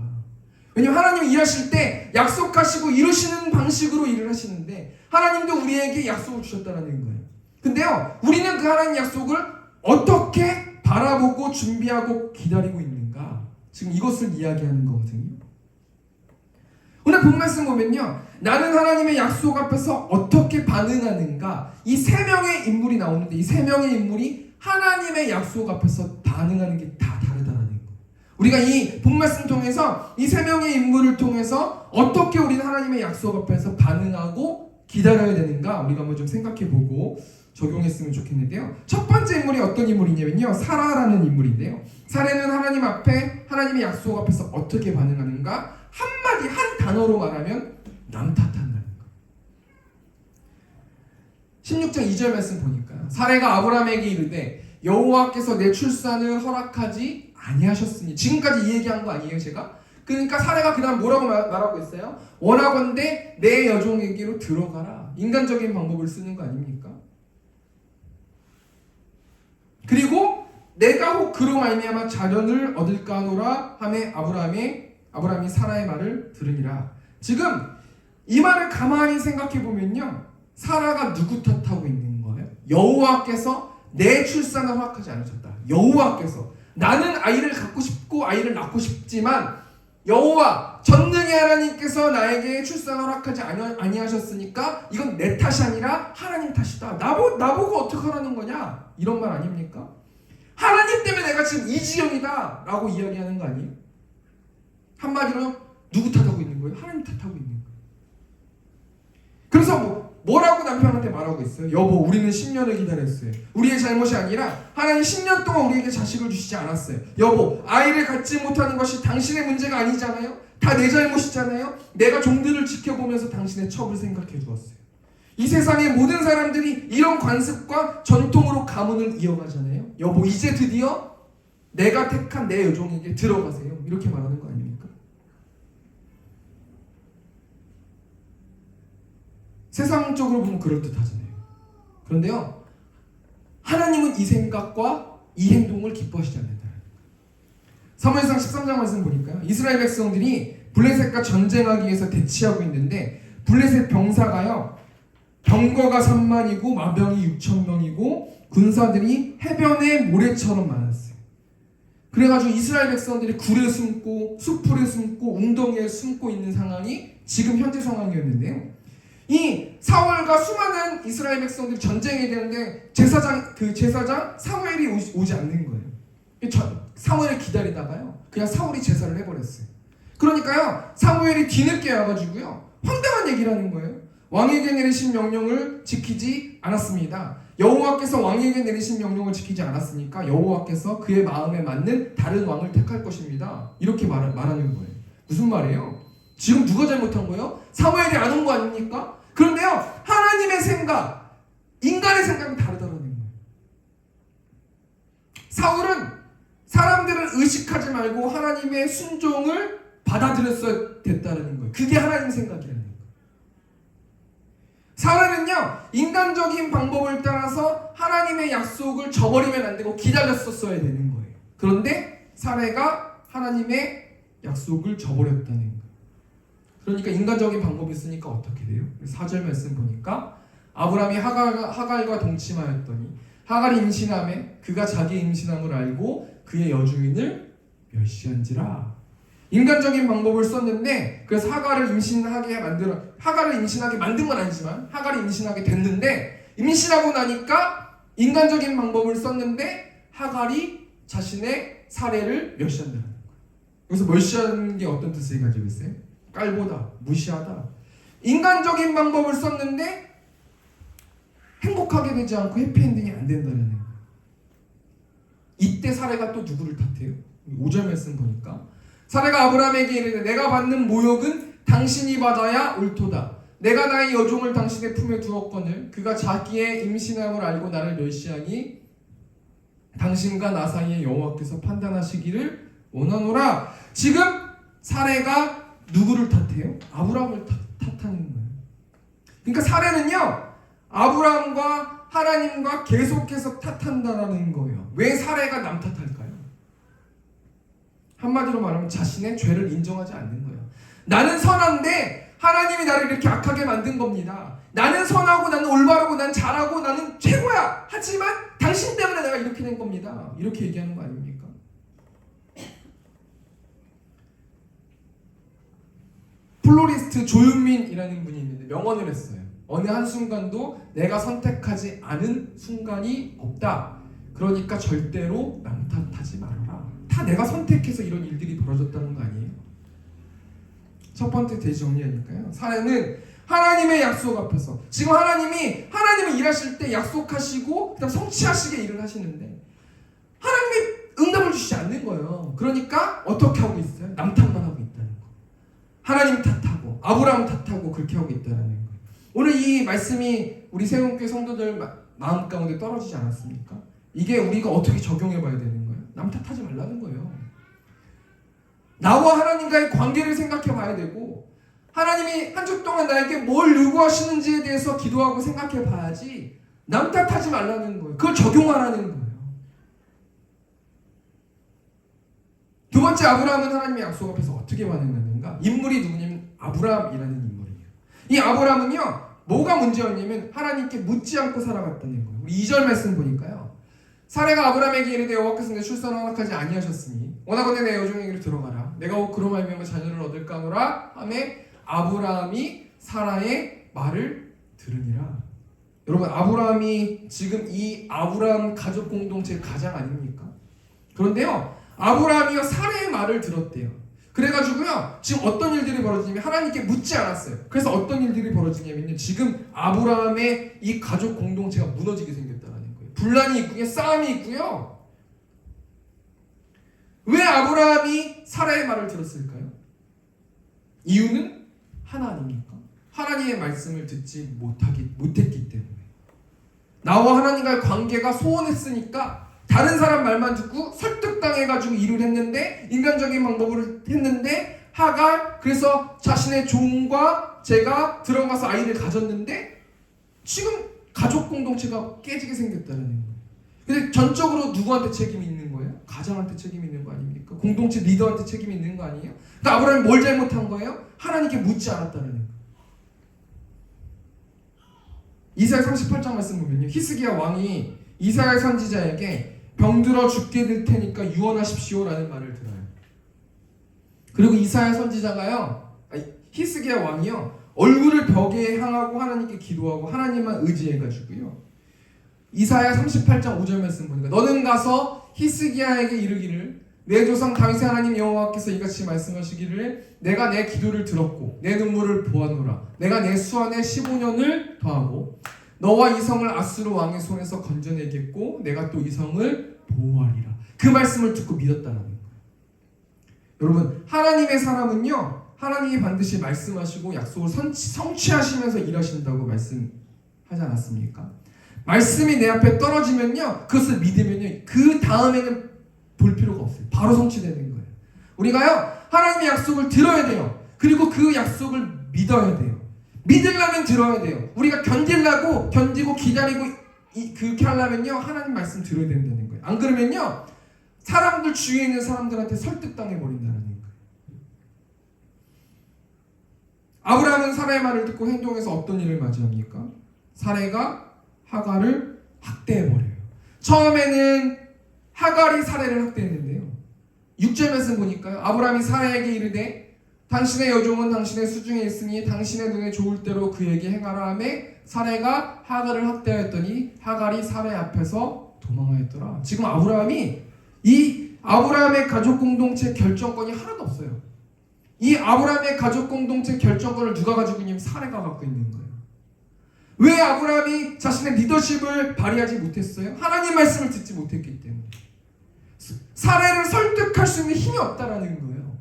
왜냐하면 하나님이 일하실 때 약속하시고 이루시는 방식으로 일을 하시는데 하나님도 우리에게 약속을 주셨다는 거예요. 근데요, 우리는 그 하나님 약속을 어떻게 바라보고 준비하고 기다리고 있는가? 지금 이것을 이야기하는 거거든요. 오늘 본 말씀 보면요, 나는 하나님의 약속 앞에서 어떻게 반응하는가? 이 세 명의 인물이 나오는데 이 세 명의 인물이 하나님의 약속 앞에서 반응하는 게 다 다르다는 거예요. 우리가 이 본 말씀 통해서 이 세 명의 인물을 통해서 어떻게 우리는 하나님의 약속 앞에서 반응하고 기다려야 되는가? 우리가 한번 좀 생각해보고 적용했으면 좋겠는데요. 첫 번째 인물이 어떤 인물이냐면요, 사라라는 인물인데요. 사라는 하나님 앞에 하나님의 약속 앞에서 어떻게 반응하는가? 한마디 한 단어로 말하면 남탓한다는 거. 16장 2절 말씀 보니까 사라가 아브라함에게 이르되 여호와께서 내 출산을 허락하지 아니하셨으니, 지금까지 이 얘기한 거 아니에요 제가? 그러니까 사라가 그다음 뭐라고 말하고 있어요? 원하건대 내 여종에게로 들어가라. 인간적인 방법을 쓰는 거 아닙니까? 그리고 내가 혹 그로 말미암아 자녀를 얻을까 하노라 하매 아브라함이 사라의 말을 들으니라. 지금 이 말을 가만히 생각해 보면요, 사라가 누구 탓하고 있는 거예요? 여호와께서 내 출산을 허락하지 않으셨다. 여호와께서, 나는 아이를 갖고 싶고 아이를 낳고 싶지만 여호와 전능의 하나님께서 나에게 출산을 허락하지 아니하셨으니까 이건 내 탓이 아니라 하나님 탓이다. 나보고 어떻게 하라는 거냐? 이런 말 아닙니까? 하나님 때문에 내가 지금 이 지경이다 라고 이야기하는 거 아니에요? 한마디로 누구 탓하고 있는 거예요? 하나님 탓하고 있는 거예요. 그래서 뭐라고 남편한테 말하고 있어요? 여보, 우리는 10년을 기다렸어요. 우리의 잘못이 아니라 하나님 10년 동안 우리에게 자식을 주시지 않았어요. 여보, 아이를 갖지 못하는 것이 당신의 문제가 아니잖아요. 다 내 잘못이잖아요. 내가 종들을 지켜보면서 당신의 첩을 생각해 주었어요. 이 세상의 모든 사람들이 이런 관습과 전통으로 가문을 이어가잖아요. 여보, 이제 드디어 내가 택한 내 여종에게 들어가세요. 이렇게 말하는 거 아닙니까? 세상적으로 보면 그럴듯하잖아요. 그런데요, 하나님은 이 생각과 이 행동을 기뻐하시지 않는다. 사무엘상 13장 말씀 보니까 이스라엘 백성들이 블레셋과 전쟁하기 위해서 대치하고 있는데 블레셋 병사가요, 병거가 3만이고 마병이 6,000명이고 군사들이 해변의 모래처럼 많았어요. 그래가지고 이스라엘 백성들이 굴에 숨고 숲풀에 숨고 웅덩이에 숨고 있는 상황이 지금 현재 상황이었는데요. 이 사울과 수많은 이스라엘 백성들이 전쟁해야 되는데 제사장 사무엘이 오지 않는 거예요. 사무엘을 기다리다가요, 그냥 사울이 제사를 해버렸어요. 그러니까요, 사무엘이 뒤늦게 와가지고요, 황당한 얘기를 하는 거예요. 왕에게 내리신 명령을 지키지 않았습니다. 여호와께서 왕에게 내리신 명령을 지키지 않았으니까 여호와께서 그의 마음에 맞는 다른 왕을 택할 것입니다. 이렇게 말하는 거예요. 무슨 말이에요? 지금 누가 잘못한 거예요? 사무엘이 안 온 거 아닙니까? 그런데요, 하나님의 생각, 인간의 생각이 다르다는 거예요. 사울은 사람들을 의식하지 말고 하나님의 순종을 받아들였어야 됐다는 거예요. 그게 하나님 생각이라는 거예요. 사라는요 인간적인 방법을 따라서 하나님의 약속을 저버리면 안 되고 기다렸었어야 되는 거예요. 그런데 사라가 하나님의 약속을 저버렸다는 거예요. 그러니까 인간적인 방법이 있으니까 어떻게 돼요? 4절 말씀 보니까 아브라함이 하갈과 동침하였더니 하갈이 임신함에 그가 자기의 임신함을 알고 그의 여주인을 멸시한지라. 인간적인 방법을 썼는데 그래서 하갈을 임신하게 만든 건 아니지만 하갈이 임신하게 됐는데 임신하고 나니까 인간적인 방법을 썼는데 하갈이 자신의 사례를 멸시한다는 거예요. 여기서 멸시하는 게 어떤 뜻을 가지고 있어요? 깔보다, 무시하다. 인간적인 방법을 썼는데 행복하게 되지 않고 해피엔딩이 안 된다는 거예요. 이때 사례가 또 누구를 탓해요? 5절 말씀 보니까 사례가 아브라함에게 이르되 내가 받는 모욕은 당신이 받아야 옳도다. 내가 나의 여종을 당신의 품에 두었거늘 그가 자기의 임신함을 알고 나를 멸시하니 당신과 나 사이에 여호와께서 판단하시기를 원하노라. 지금 사례가 누구를 탓해요? 아브라함을 탓하는 거예요. 그러니까 사례는요 아브라함과 하나님과 계속해서 탓한다는 거예요. 왜 사례가 남 탓할까요? 한마디로 말하면 자신의 죄를 인정하지 않는 거예요. 나는 선한데 하나님이 나를 이렇게 악하게 만든 겁니다. 나는 선하고 나는 올바르고 난 잘하고 나는 최고야. 하지만 당신 때문에 내가 이렇게 된 겁니다. 이렇게 얘기하는 거 아닙니까? 플로리스트 조윤민이라는 분이 있는데 명언을 했어요. 어느 한순간도 내가 선택하지 않은 순간이 없다. 그러니까 절대로 남 탓하지 말아라. 다 내가 선택해서 이런 일들이 벌어졌다는 거 아니에요? 첫 번째 대정리하니까요. 사례는 하나님의 약속 앞에서 지금 하나님이 일하실 때 약속하시고 그다음 성취하시게 일을 하시는데 하나님이 응답을 주시지 않는 거예요. 그러니까 어떻게 하고 있어요? 남 탓만 하고 있다는 거. 하나님 탓하고 아브라함 탓하고 그렇게 하고 있다는 거예요. 오늘 이 말씀이 우리 세운교회 성도들 마음 가운데 떨어지지 않았습니까? 이게 우리가 어떻게 적용해 봐야 되는 거예요? 남 탓하지 말라는 거예요. 나와 하나님과의 관계를 생각해 봐야 되고 하나님이 한 주 동안 나에게 뭘 요구하시는지에 대해서 기도하고 생각해 봐야지 남 탓하지 말라는 거예요. 그걸 적용하라는 거예요. 두 번째 아브라함은 하나님의 약속 앞에서 어떻게 반응하는가? 인물이 누구냐면 아브라함이라는 인물이에요. 이 아브라함은요 뭐가 문제였냐면 하나님께 묻지 않고 살아갔다는 거예요. 우리 2절 말씀 보니까요. 사례가 아브라함에게 이르되 여호와께서 내 출산을 허락하지 아니하셨으니 원하건대 내 여종에게로 들어가라. 내가 곧 그로 말미암아 자녀를 얻을까 하노라 하매 아브라함이 사라의 말을 들으니라. 여러분 아브라함이 지금 이 아브라함 가족 공동체의 가장 아닙니까? 그런데요 아브라함이요 사라의 말을 들었대요. 그래가지고요 지금 어떤 일들이 벌어지냐면 하나님께 묻지 않았어요. 그래서 어떤 일들이 벌어지냐면요 지금 아브라함의 이 가족 공동체가 무너지게 생겼다는 거예요. 분란이 있고요 싸움이 있고요. 왜 아브라함이 사라의 말을 들었을까요? 이유는 하나 아닙니까? 하나님의 말씀을 듣지 못했기 때문에. 나와 하나님과의 관계가 소원했으니까 다른 사람 말만 듣고 설득당해가지고 일을 했는데 인간적인 방법을 했는데 하갈 그래서 자신의 종과 제가 들어가서 아이를 가졌는데 지금 가족 공동체가 깨지게 생겼다는 거예요. 근데 전적으로 누구한테 책임이 있는 거예요? 가장한테 책임이 있는 거 아닙니까? 공동체 리더한테 책임이 있는 거 아니에요? 그러니까 아브라함이 뭘 잘못한 거예요? 하나님께 묻지 않았다는 거예요. 이사야 38장 말씀 보면요 히스기야 왕이 이사야 선지자에게 병들어 죽게 될 테니까 유언하십시오라는 말을 들어요. 그리고 이사야 선지자가요 히스기야 왕이요 얼굴을 벽에 향하고 하나님께 기도하고 하나님만 의지해가지고요 이사야 38장 5절 말씀 보니까 너는 가서 히스기야에게 이르기를 내 조상 다윗의 하나님 여호와께서 이같이 말씀하시기를 내가 내 기도를 들었고 내 눈물을 보았노라. 내가 내 수완에 15년을 더하고 너와 이 성을 아수르 왕의 손에서 건져내겠고 내가 또 이 성을 보호하리라. 그 말씀을 듣고 믿었다는 거예요. 여러분 하나님의 사람은요 하나님이 반드시 말씀하시고 약속을 성취하시면서 일하신다고 말씀하지 않았습니까? 말씀이 내 앞에 떨어지면요 그것을 믿으면요 그 다음에는 볼 필요가 없어요. 바로 성취되는 거예요. 우리가요 하나님의 약속을 들어야 돼요. 그리고 그 약속을 믿어야 돼요. 믿으려면 들어야 돼요. 우리가 견디려고 견디고 기다리고 그렇게 하려면요 하나님 말씀 들어야 된다는 거예요. 안 그러면요 사람들 주위에 있는 사람들한테 설득당해 버린다는 거예요. 아브라함은 사라의 말을 듣고 행동해서 어떤 일을 맞이합니까? 사라가 하갈을 학대해버려요. 처음에는 하갈이 사라를 학대했는데요. 6절 말씀 보니까요. 아브라함이 사라에게 이르되 당신의 여종은 당신의 수중에 있으니 당신의 눈에 좋을 대로 그에게 행하라 하매 사라가 하갈을 학대하였더니 하갈이 사라 앞에서 도망하였더라. 지금 아브라함이 이 아브라함의 가족 공동체 결정권이 하나도 없어요. 이 아브라함의 가족 공동체 결정권을 누가 가지고 있냐면 사라가 갖고 있는 거예요. 왜 아브라함이 자신의 리더십을 발휘하지 못했어요? 하나님 말씀을 듣지 못했기 때문에. 사라를 설득할 수 있는 힘이 없다라는 거예요.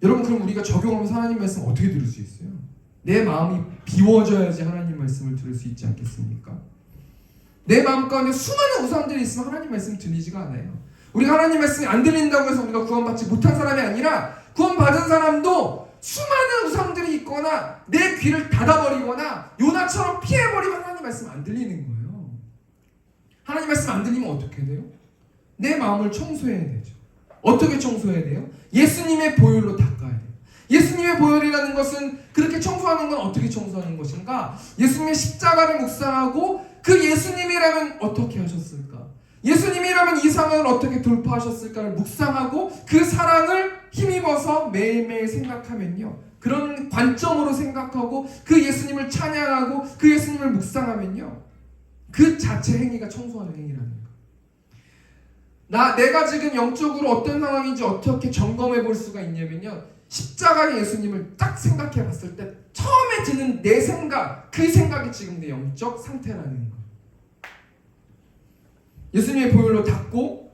여러분 그럼 우리가 적용하면서 하나님 말씀 어떻게 들을 수 있어요? 내 마음이 비워져야지 하나님 말씀을 들을 수 있지 않겠습니까? 내 마음 가운데 수많은 우상들이 있으면 하나님 말씀 들리지가 않아요. 우리가 하나님 말씀이 안 들린다고 해서 우리가 구원받지 못한 사람이 아니라 구원받은 사람도 수많은 우상들이 있거나 내 귀를 닫아버리거나 요나처럼 피해버리면 하나님 말씀 안 들리는 거예요. 하나님 말씀 안 들리면 어떻게 돼요? 내 마음을 청소해야 되죠. 어떻게 청소해야 돼요? 예수님의 보혈로 닦아야 돼요. 예수님의 보혈이라는 것은 그렇게 청소하는 건 어떻게 청소하는 것인가? 예수님의 십자가를 묵상하고 그 예수님이라면 어떻게 하셨을까? 예수님이라면 이 상황을 어떻게 돌파하셨을까를 묵상하고 그 사랑을 힘입어서 매일매일 생각하면요. 그런 관점으로 생각하고 그 예수님을 찬양하고 그 예수님을 묵상하면요. 그 자체 행위가 청소하는 행위라는 거예요. 내가 지금 영적으로 어떤 상황인지 어떻게 점검해 볼 수가 있냐면요. 십자가의 예수님을 딱 생각해 봤을 때 처음에 드는 내 생각, 그 생각이 지금 내 영적 상태라는 거예요. 예수님의 보혈로 닦고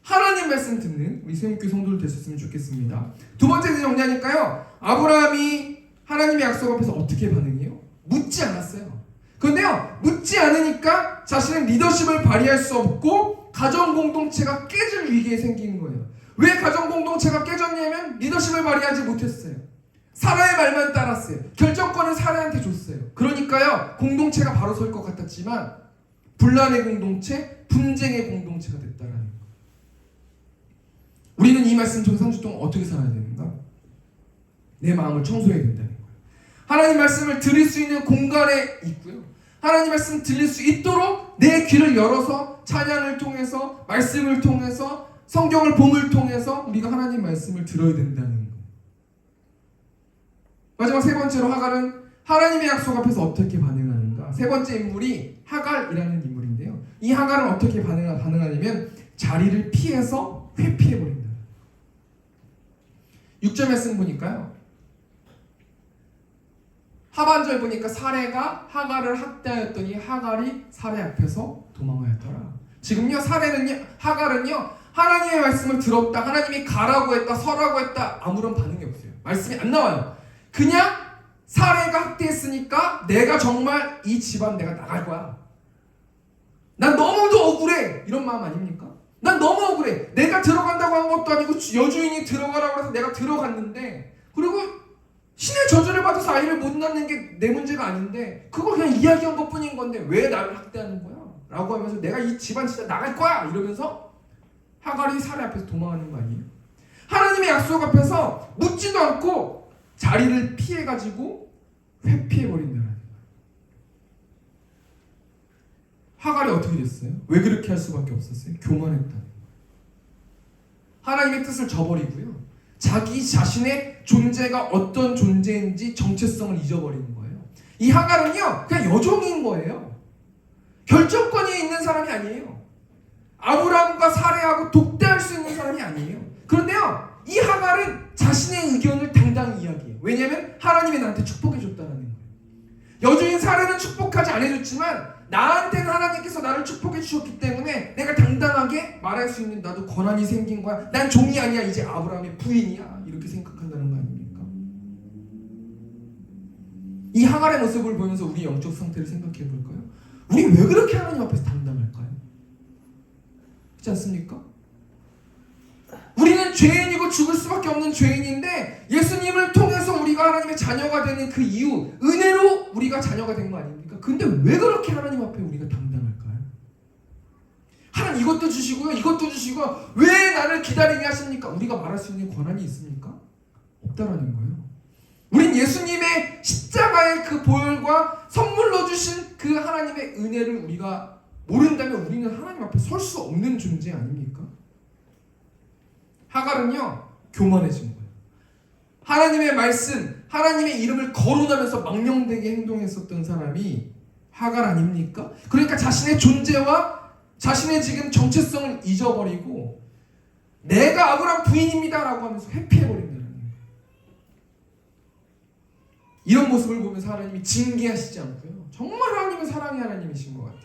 하나님 말씀 듣는 우리 세움교회 성도들 되셨으면 좋겠습니다. 두 번째 정리하니까요. 아브라함이 하나님의 약속 앞에서 어떻게 반응해요? 묻지 않았어요. 그런데요. 묻지 않으니까 자신의 리더십을 발휘할 수 없고 가정 공동체가 깨질 위기에 생긴 거예요. 왜 가정 공동체가 깨졌냐면 리더십을 발휘하지 못했어요. 사라의 말만 따랐어요. 결정권을 사라한테 줬어요. 그러니까요. 공동체가 바로 설 것 같았지만 분란의 공동체, 분쟁의 공동체가 됐다라는 거예요. 우리는 이 말씀 전 3주 동안 어떻게 살아야 되는가? 내 마음을 청소해야 된다는 거예요. 하나님 말씀을 들을 수 있는 공간에 있고요. 하나님 말씀 들릴 수 있도록 내 귀를 열어서 찬양을 통해서 말씀을 통해서 성경을 봄을 통해서 우리가 하나님 말씀을 들어야 된다는 거예요. 마지막 세 번째로 하갈은 하나님의 약속 앞에서 어떻게 반응하는가? 세 번째 인물이 하갈이라는 인물인데요. 이 하갈은 어떻게 반응하냐면 자리를 피해서 회피해버린다. 6절 말씀 보니까요. 하반절 보니까 사레가 하갈을 학대하였더니 하갈이 사레 앞에서 도망하였더라. 지금요 하갈은요 하나님의 말씀을 들었다. 하나님이 가라고 했다. 서라고 했다. 아무런 반응이 없어요. 말씀이 안 나와요. 그냥 사레가 학대했으니까 내가 정말 이 집안 내가 나갈 거야. 난 너무도 억울해. 이런 마음 아닙니까? 난 너무 억울해. 내가 들어간다고 한 것도 아니고 여주인이 들어가라고 해서 내가 들어갔는데 그리고 신의 저주를 받아서 아이를 못 낳는 게 내 문제가 아닌데 그거 그냥 이야기한 것뿐인 건데 왜 나를 학대하는 거야? 라고 하면서 내가 이 집안 진짜 나갈 거야! 이러면서 하갈이 사레 앞에서 도망하는 거 아니에요? 하나님의 약속 앞에서 묻지도 않고 자리를 피해가지고 회피해버린다는 거예요. 하갈이 어떻게 됐어요? 왜 그렇게 할 수밖에 없었어요? 교만했다는 거예요. 하나님의 뜻을 저버리고요. 자기 자신의 존재가 어떤 존재인지 정체성을 잊어버리는 거예요. 이 하갈은요 그냥 여종인 거예요. 결정권이 있는 사람이 아니에요. 아브라함과 사레하고 독대할 수 있는 사람이 아니에요. 그런데요 이 하갈은 자신의 의견을 당당히 이야기해요. 왜냐하면 하나님이 나한테 축복해줬다는 거예요. 여주인 사레는 축복하지 않아줬지만 나한테는 하나님께서 나를 축복해 주셨기 때문에 내가 당당하게 말할 수 있는 나도 권한이 생긴 거야. 난 종이 아니야. 이제 아브라함의 부인이야. 이렇게 생각한다는 거 아닙니까? 이 하갈의 모습을 보면서 우리 영적 상태를 생각해 볼까요? 우리 왜 그렇게 하나님 앞에서 당당할까요? 그렇지 않습니까? 우리는 우리는 죄인이고 죽을 수밖에 없는 죄인인데 예수님을 통해서 우리가 하나님의 자녀가 되는 그 이유, 은혜로 우리가 자녀가 된 거 아닙니까? 근데 왜 그렇게 하나님 앞에 우리가 당당할까요? 하나님 이것도 주시고요, 이것도 주시고 왜 나를 기다리게 하십니까? 우리가 말할 수 있는 권한이 있습니까? 없다라는 거예요. 우린 예수님의 십자가의 그 보혈과 선물로 주신 그 하나님의 은혜를 우리가 모른다면 우리는 하나님 앞에 설 수 없는 존재 아닙니까? 하갈은요, 교만해진 거예요. 하나님의 말씀, 하나님의 이름을 거론하면서 망령되게 행동했었던 사람이 하갈 아닙니까? 그러니까 자신의 존재와 자신의 지금 정체성을 잊어버리고 내가 아브라함 부인입니다 라고 하면서 회피해버린다는 거예요. 이런 모습을 보면서 하나님이 징계하시지 않고요, 정말 하나님은 사랑의 하나님이신 것 같아요.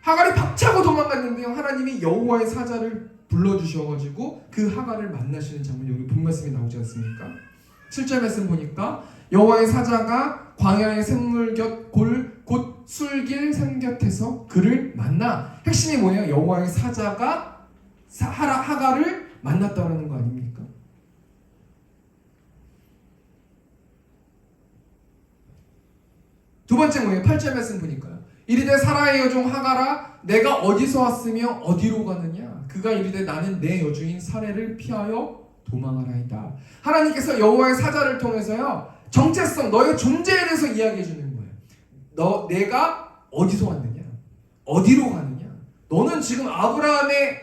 하갈이 박차고 도망갔는데요, 하나님이 여호와의 사자를 불러주셔가지고 그 하갈을 만나시는 장면이 여기 본 말씀에 나오지 않습니까? 7절 말씀 보니까 여호와의 사자가 광야의 샘물 곁 곧 술길 샘 곁에서 그를 만나. 핵심이 뭐예요? 여호와의 사자가 하갈을 만났다는 거 아닙니까? 두 번째 뭐예요? 8절 말씀 보니까요, 이르되 사라의 여종 하갈아 내가 어디서 왔으며 어디로 가느냐? 그가 이르되 나는 내 여주인 사례를 피하여 도망하라이다. 하나님께서 여호와의 사자를 통해서요, 정체성, 너의 존재에 대해서 이야기해 주는 거예요. 내가 어디서 왔느냐? 어디로 가느냐? 너는 지금 아브라함의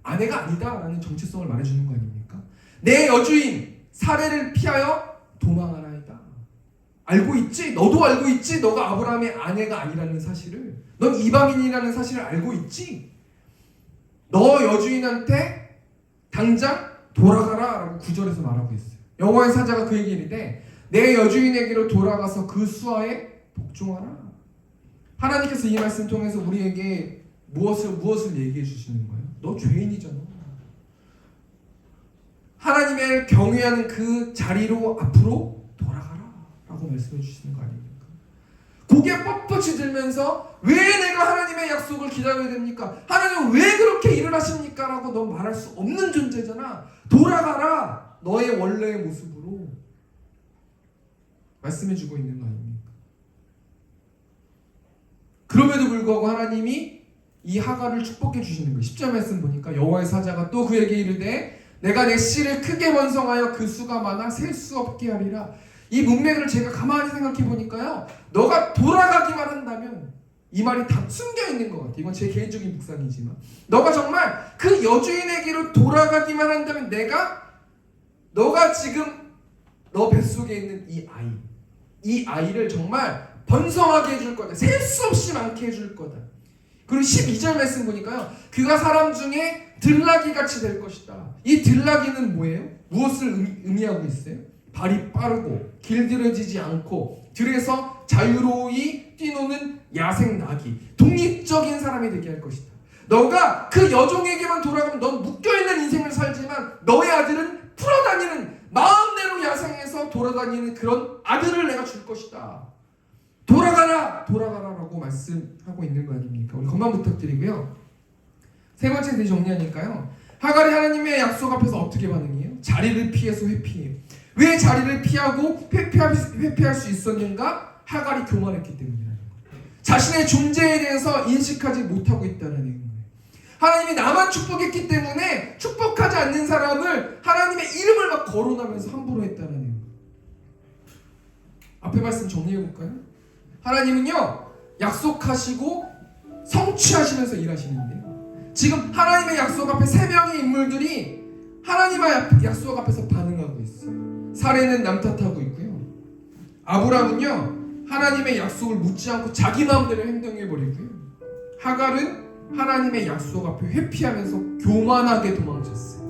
아내가 아니다라는 정체성을 말해주는 거 아닙니까? 내 여주인 사례를 피하여 도망하라이다. 알고 있지? 너도 알고 있지? 너가 아브라함의 아내가 아니라는 사실을. 넌 이방인이라는 사실을 알고 있지? 너 여주인한테 당장 돌아가라 라고 9절에서 말하고 있어요. 여호와의 사자가 그에게 이르되 내 여주인에게로 돌아가서 그 수하에 복종하라. 하나님께서 이 말씀 통해서 우리에게 무엇을 얘기해 주시는 거예요? 너 죄인이잖아. 하나님을 경외하는 그 자리로 앞으로 돌아가라 라고 말씀해 주시는 거 아닙니까? 고개 뻣뻣이 들면서 왜 내가 하나님의 약속을 기다려야 됩니까? 하나님은 왜 그렇게 일을 하십니까? 라고 넌 말할 수 없는 존재잖아. 돌아가라, 너의 원래의 모습으로 말씀해 주고 있는 거 아닙니까? 그럼에도 불구하고 하나님이 이 하갈을 축복해 주시는 거예요. 10절 말씀 보니까 여호와의 사자가 또 그에게 이르되 내가 내 씨를 크게 번성하여 그 수가 많아 셀 수 없게 하리라. 이 문맥을 제가 가만히 생각해 보니까요, 너가 돌아가기만 한다면, 이 말이 다 숨겨 있는 것 같아요. 이건 제 개인적인 묵상이지만, 너가 정말 그 여주인에게로 돌아가기만 한다면 너가 지금 너 뱃속에 있는 이 아이를 정말 번성하게 해줄 거다. 셀 수 없이 많게 해줄 거다. 그리고 12절 말씀 보니까요, 그가 사람 중에 들나귀같이 될 것이다. 이 들나귀는 뭐예요? 무엇을 의미하고 있어요? 발이 빠르고 길들여지지 않고 들에서 자유로이 뛰노는 야생 나귀, 독립적인 사람이 되게 할 것이다. 너가 그 여종에게만 돌아가면 넌 묶여있는 인생을 살지만 너의 아들은 풀어다니는, 마음대로 야생에서 돌아다니는 그런 아들을 내가 줄 것이다. 돌아가라 라고 말씀하고 있는 거 아닙니까? 우리 그만 부탁드리고요. 세 번째 대해 정리하니까요, 하갈이 하나님의 약속 앞에서 어떻게 반응해요? 자리를 피해서 회피해요. 왜 자리를 피하고 회피할 수 있었는가? 하갈이 교만했기 때문이라는 거예요. 자신의 존재에 대해서 인식하지 못하고 있다는 거예요. 하나님이 나만 축복했기 때문에 축복하지 않는 사람을 하나님의 이름을 막 거론하면서 함부로 했다는 거예요. 앞에 말씀 정리해 볼까요? 하나님은요, 약속하시고 성취하시면서 일하시는데요, 지금 하나님의 약속 앞에 세 명의 인물들이 하나님의 약속 앞에서 반응하고 있어요. 사례는 남 탓하고 있고요, 아브라함은요 하나님의 약속을 묻지 않고 자기 마음대로 행동해버리고요, 하갈은 하나님의 약속 앞에 회피하면서 교만하게 도망쳤어요.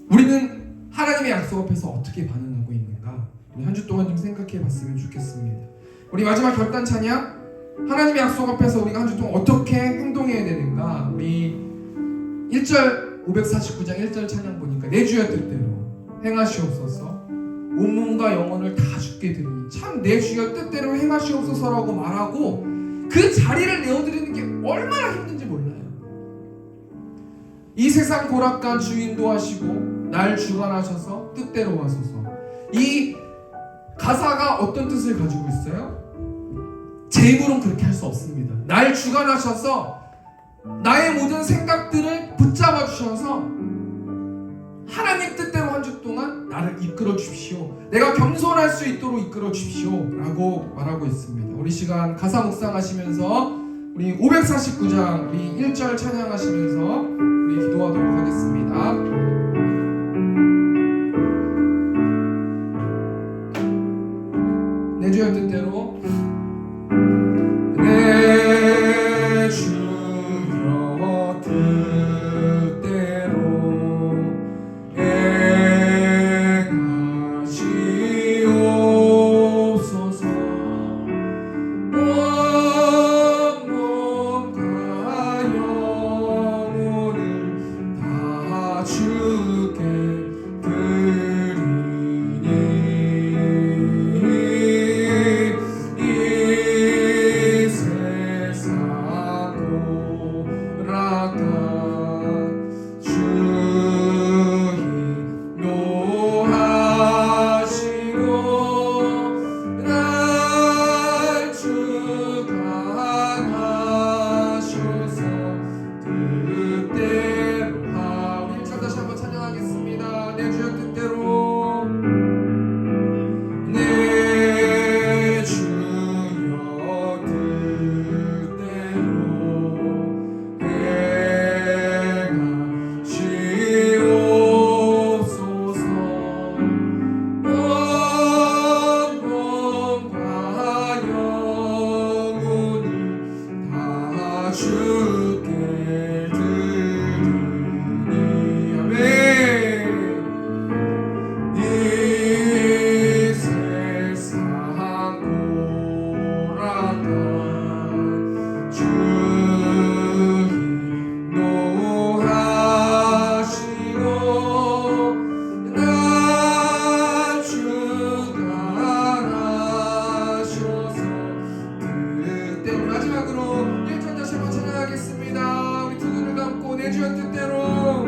우리는 하나님의 약속 앞에서 어떻게 반응하고 있는가? 우리 한 주 동안 좀 생각해 봤으면 좋겠습니다. 우리 마지막 결단 찬양, 하나님의 약속 앞에서 우리가 한 주 동안 어떻게 행동해야 되는가? 우리 1절 549장 1절 찬양 보니까 내 주여 뜻대로 행하시옵소서, 온몸과 영혼을 다 주께 드리니 참 내 주여 뜻대로 행하시옵소서라고 말하고 그 자리를 내어드리는 게 얼마나 힘든지 몰라요. 이 세상 고락간 주인도 하시고 날 주관하셔서 뜻대로 하소서. 이 가사가 어떤 뜻을 가지고 있어요? 제 입으로는 그렇게 할 수 없습니다. 날 주관하셔서 나의 모든 생각들을 붙잡아 주셔서 하나님 뜻대로 한 주 동안 나를 이끌어 주십시오. 내가 겸손할 수 있도록 이끌어 주십시오 라고 말하고 있습니다. 우리 시간 가사 묵상하시면서 우리 549장 우리 1절 찬양하시면서 우리 기도하도록 하겠습니다. 내 주의 뜻대로 내 주여 뜻대로 행하시옵소서. 온 몸과 영혼을 다 주께 드리니 이 세상 고락한 주의 노하시고 날 주관하셔서 뜻대로 우리 1절 다시 한번 찬양하겠습니다. 내 주의 뜻대로 내 주여 뜻대로 행하시옵소서. 온 몸과 영혼을 다 주께 드리니 아멘. 이 세상 고락한 주의 노하시고 날 주관하셔서 뜻대로 마지막으로 1절 다시 한번 찬양하겠습니다. 우리 두 눈을 감고 내 주의 뜻대로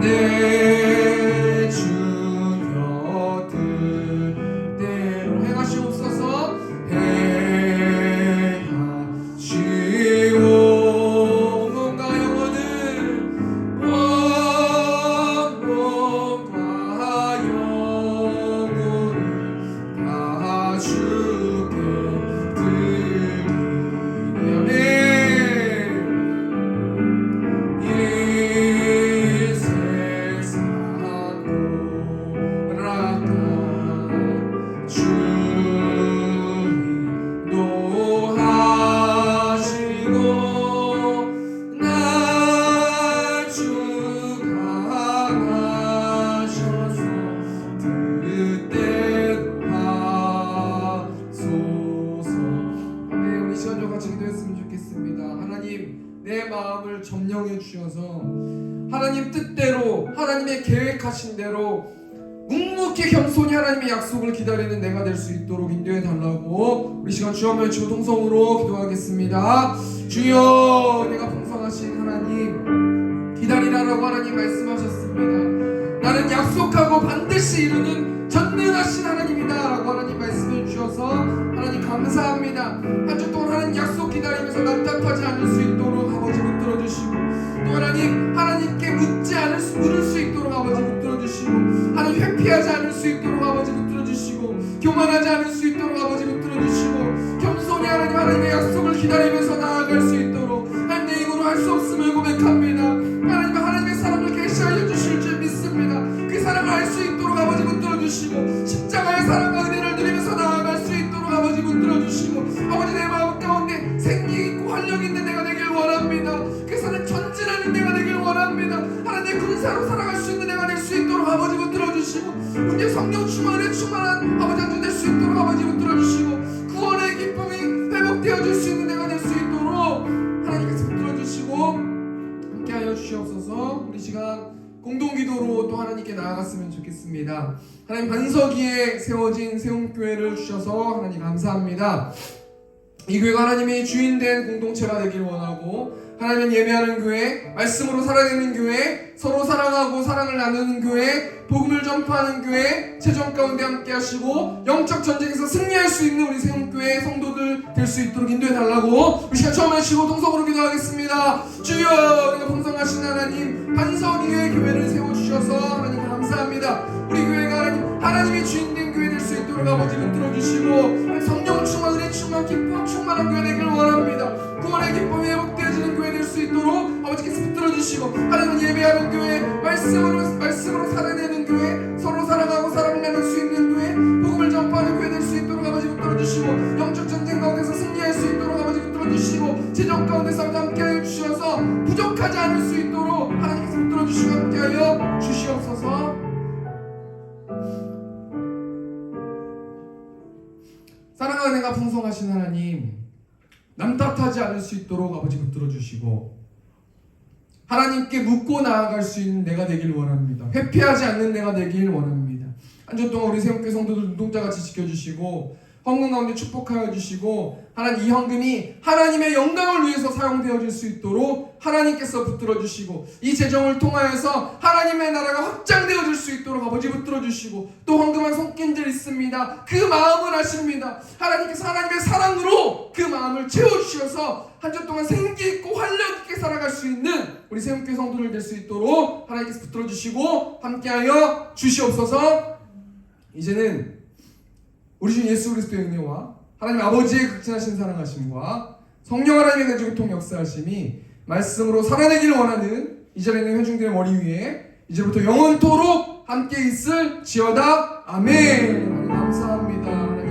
내 주여 뜻대로 행하시옵소서. 행하시오 몸과 영혼을 온 몸과 영혼을 다 주께 드리니 아멘. 이 세상 고락한 주의 노하시고 날 주관하셔서 뜻대로 하소서. 아멘. 우리 시간 좀 같이 기도했으면 좋겠습니다. 하나님 내 마음을 점령해 주셔서 하나님 뜻대로 하나님의 계획하신 대로 묵묵히 겸손히 하나님의 약속을 기다리는 내가 될 수 있도록 인도해 달라고 우리 시간 주여 한번 외치고 통성으로 기도하겠습니다. 주여 내가 풍성하신 하나님 기다리라라고 하나님 말씀하셨습니다. 나는 약속하고 반드시 이루는 전능하신 하나님이다 라고 하나님 말씀해 주셔서 하나님 감사합니다. 한 주 동안 하나님 약속 기다리면서 답답하지 않을 수 있도록 아버지 붙들어 주시고 또 하나님께 물을 수 있도록 아버지 붙들어 주시고 하나님 회피하지 않을 수 있도록 아버지 붙들어 주시고 교만하지 않을 수 있도록 아버지 붙들어 주시고 겸손히 하나님의 약속을 기다리면서 나아갈 수 있도록 하나님 내 힘으로 할 수 없음을 고백합니다. 하나님의 사랑을 계시하여 주실 줄 믿습니다. 그 사랑을 알 수 있도록 아버지 붙들어 주시고 십자가의 사랑과 은혜를 누리면서 나아갈 수 있도록 아버지 붙들어 주시고 아버지 내 마음 가운데 생기 있고 활력 있는 내가 되길 원합니다. 그 사랑 전진하는 내가 되길 원합니다. 하나님 군사로 살아갈 수 있는 내가 될 수 있도록 아버지 붙들어 주시고 문제 성령 충만에 충만한 아버지 한 주 될 수 있도록 아버지 붙들어 주시고 구원의 기쁨이 회복되어 줄 수 있는 내가 될 수 있도록 하나님께서 붙들어 주시고 함께하여 주시옵소서. 우리 시간 공동기도로 또 하나님께 나아갔으면 좋겠습니다. 하나님 반석 위에 세워진 세움교회를 주셔서 하나님 감사합니다. 이 교회가 하나님의 주인된 공동체가 되길 원하고, 하나님은 예배하는 교회, 말씀으로 살아내는 교회, 서로 사랑하고 사랑을 나누는 교회, 복음을 전파하는 교회, 재정 가운데 함께 하시고 영적 전쟁에서 승리할 수 있는 우리 세움교회 성도들 될 수 있도록 인도해 달라고 우리 시간 처음 하시고 동성으로 기도하겠습니다. 주여, 우리가 풍성하신 하나님, 반석위의 교회를 세워주셔서 하나님 감사합니다. 우리 교회가 하나님의 주인된 교회 될 수 있도록 아버지 붙들어주시고, 성령 충만, 은혜 충만, 기쁨 충만한 교회 되길 원합니다. 구원의 기쁨이 회복되어지는 교회 될 수 있도록 아버지께서 붙들어주시고, 하나님은 예배하는 교회, 말씀으로 살아내는 교회, 서로 사랑하고 사랑을 나눌 수 있는 교회, 복음을 전파하는 교회 될 수 있도록 아버지 붙들어주시고, 영적 전쟁 가운데서 승리할 수 있도록 아버지 붙들어주시고, 재정 가운데서 함께하여 주셔서 부족하지 않을 수 있도록 하나님께서 붙들어주시고 함께하여 주시옵소서. 사랑과 은혜가 풍성하신 하나님, 남 탓하지 않을 수 있도록 아버지 붙들어주시고, 하나님께 묻고 나아갈 수 있는 내가 되길 원합니다. 회피하지 않는 내가 되길 원합니다. 한 주 동안 우리 세움교회 성도들 눈동자같이 지켜주시고, 헌금 가운데 축복하여 주시고, 하나님 이 헌금이 하나님의 영광을 위해서 사용되어질 수 있도록 하나님께서 붙들어주시고, 이 재정을 통하여서 하나님의 나라가 확장되어질 수 있도록 아버지 붙들어주시고, 또 헌금한 손길들 있습니다. 그 마음을 아십니다. 하나님께서 하나님의 사랑으로 그 마음을 채워주셔서 한 주 동안 생기있고 활력있게 살아갈 수 있는 우리 세움교회 성도들 될 수 있도록 하나님께서 붙들어주시고 함께하여 주시옵소서. 이제는 우리 주 예수 그리스도의 은혜와 하나님 아버지의 극진하신 사랑하심과 성령 하나님의 내주교통 역사하심이 말씀으로 살아내길 원하는 이 자리에 있는 회중들의 머리 위에 이제부터 영원토록 함께 있을 지어다. 아멘. 하나님 감사합니다.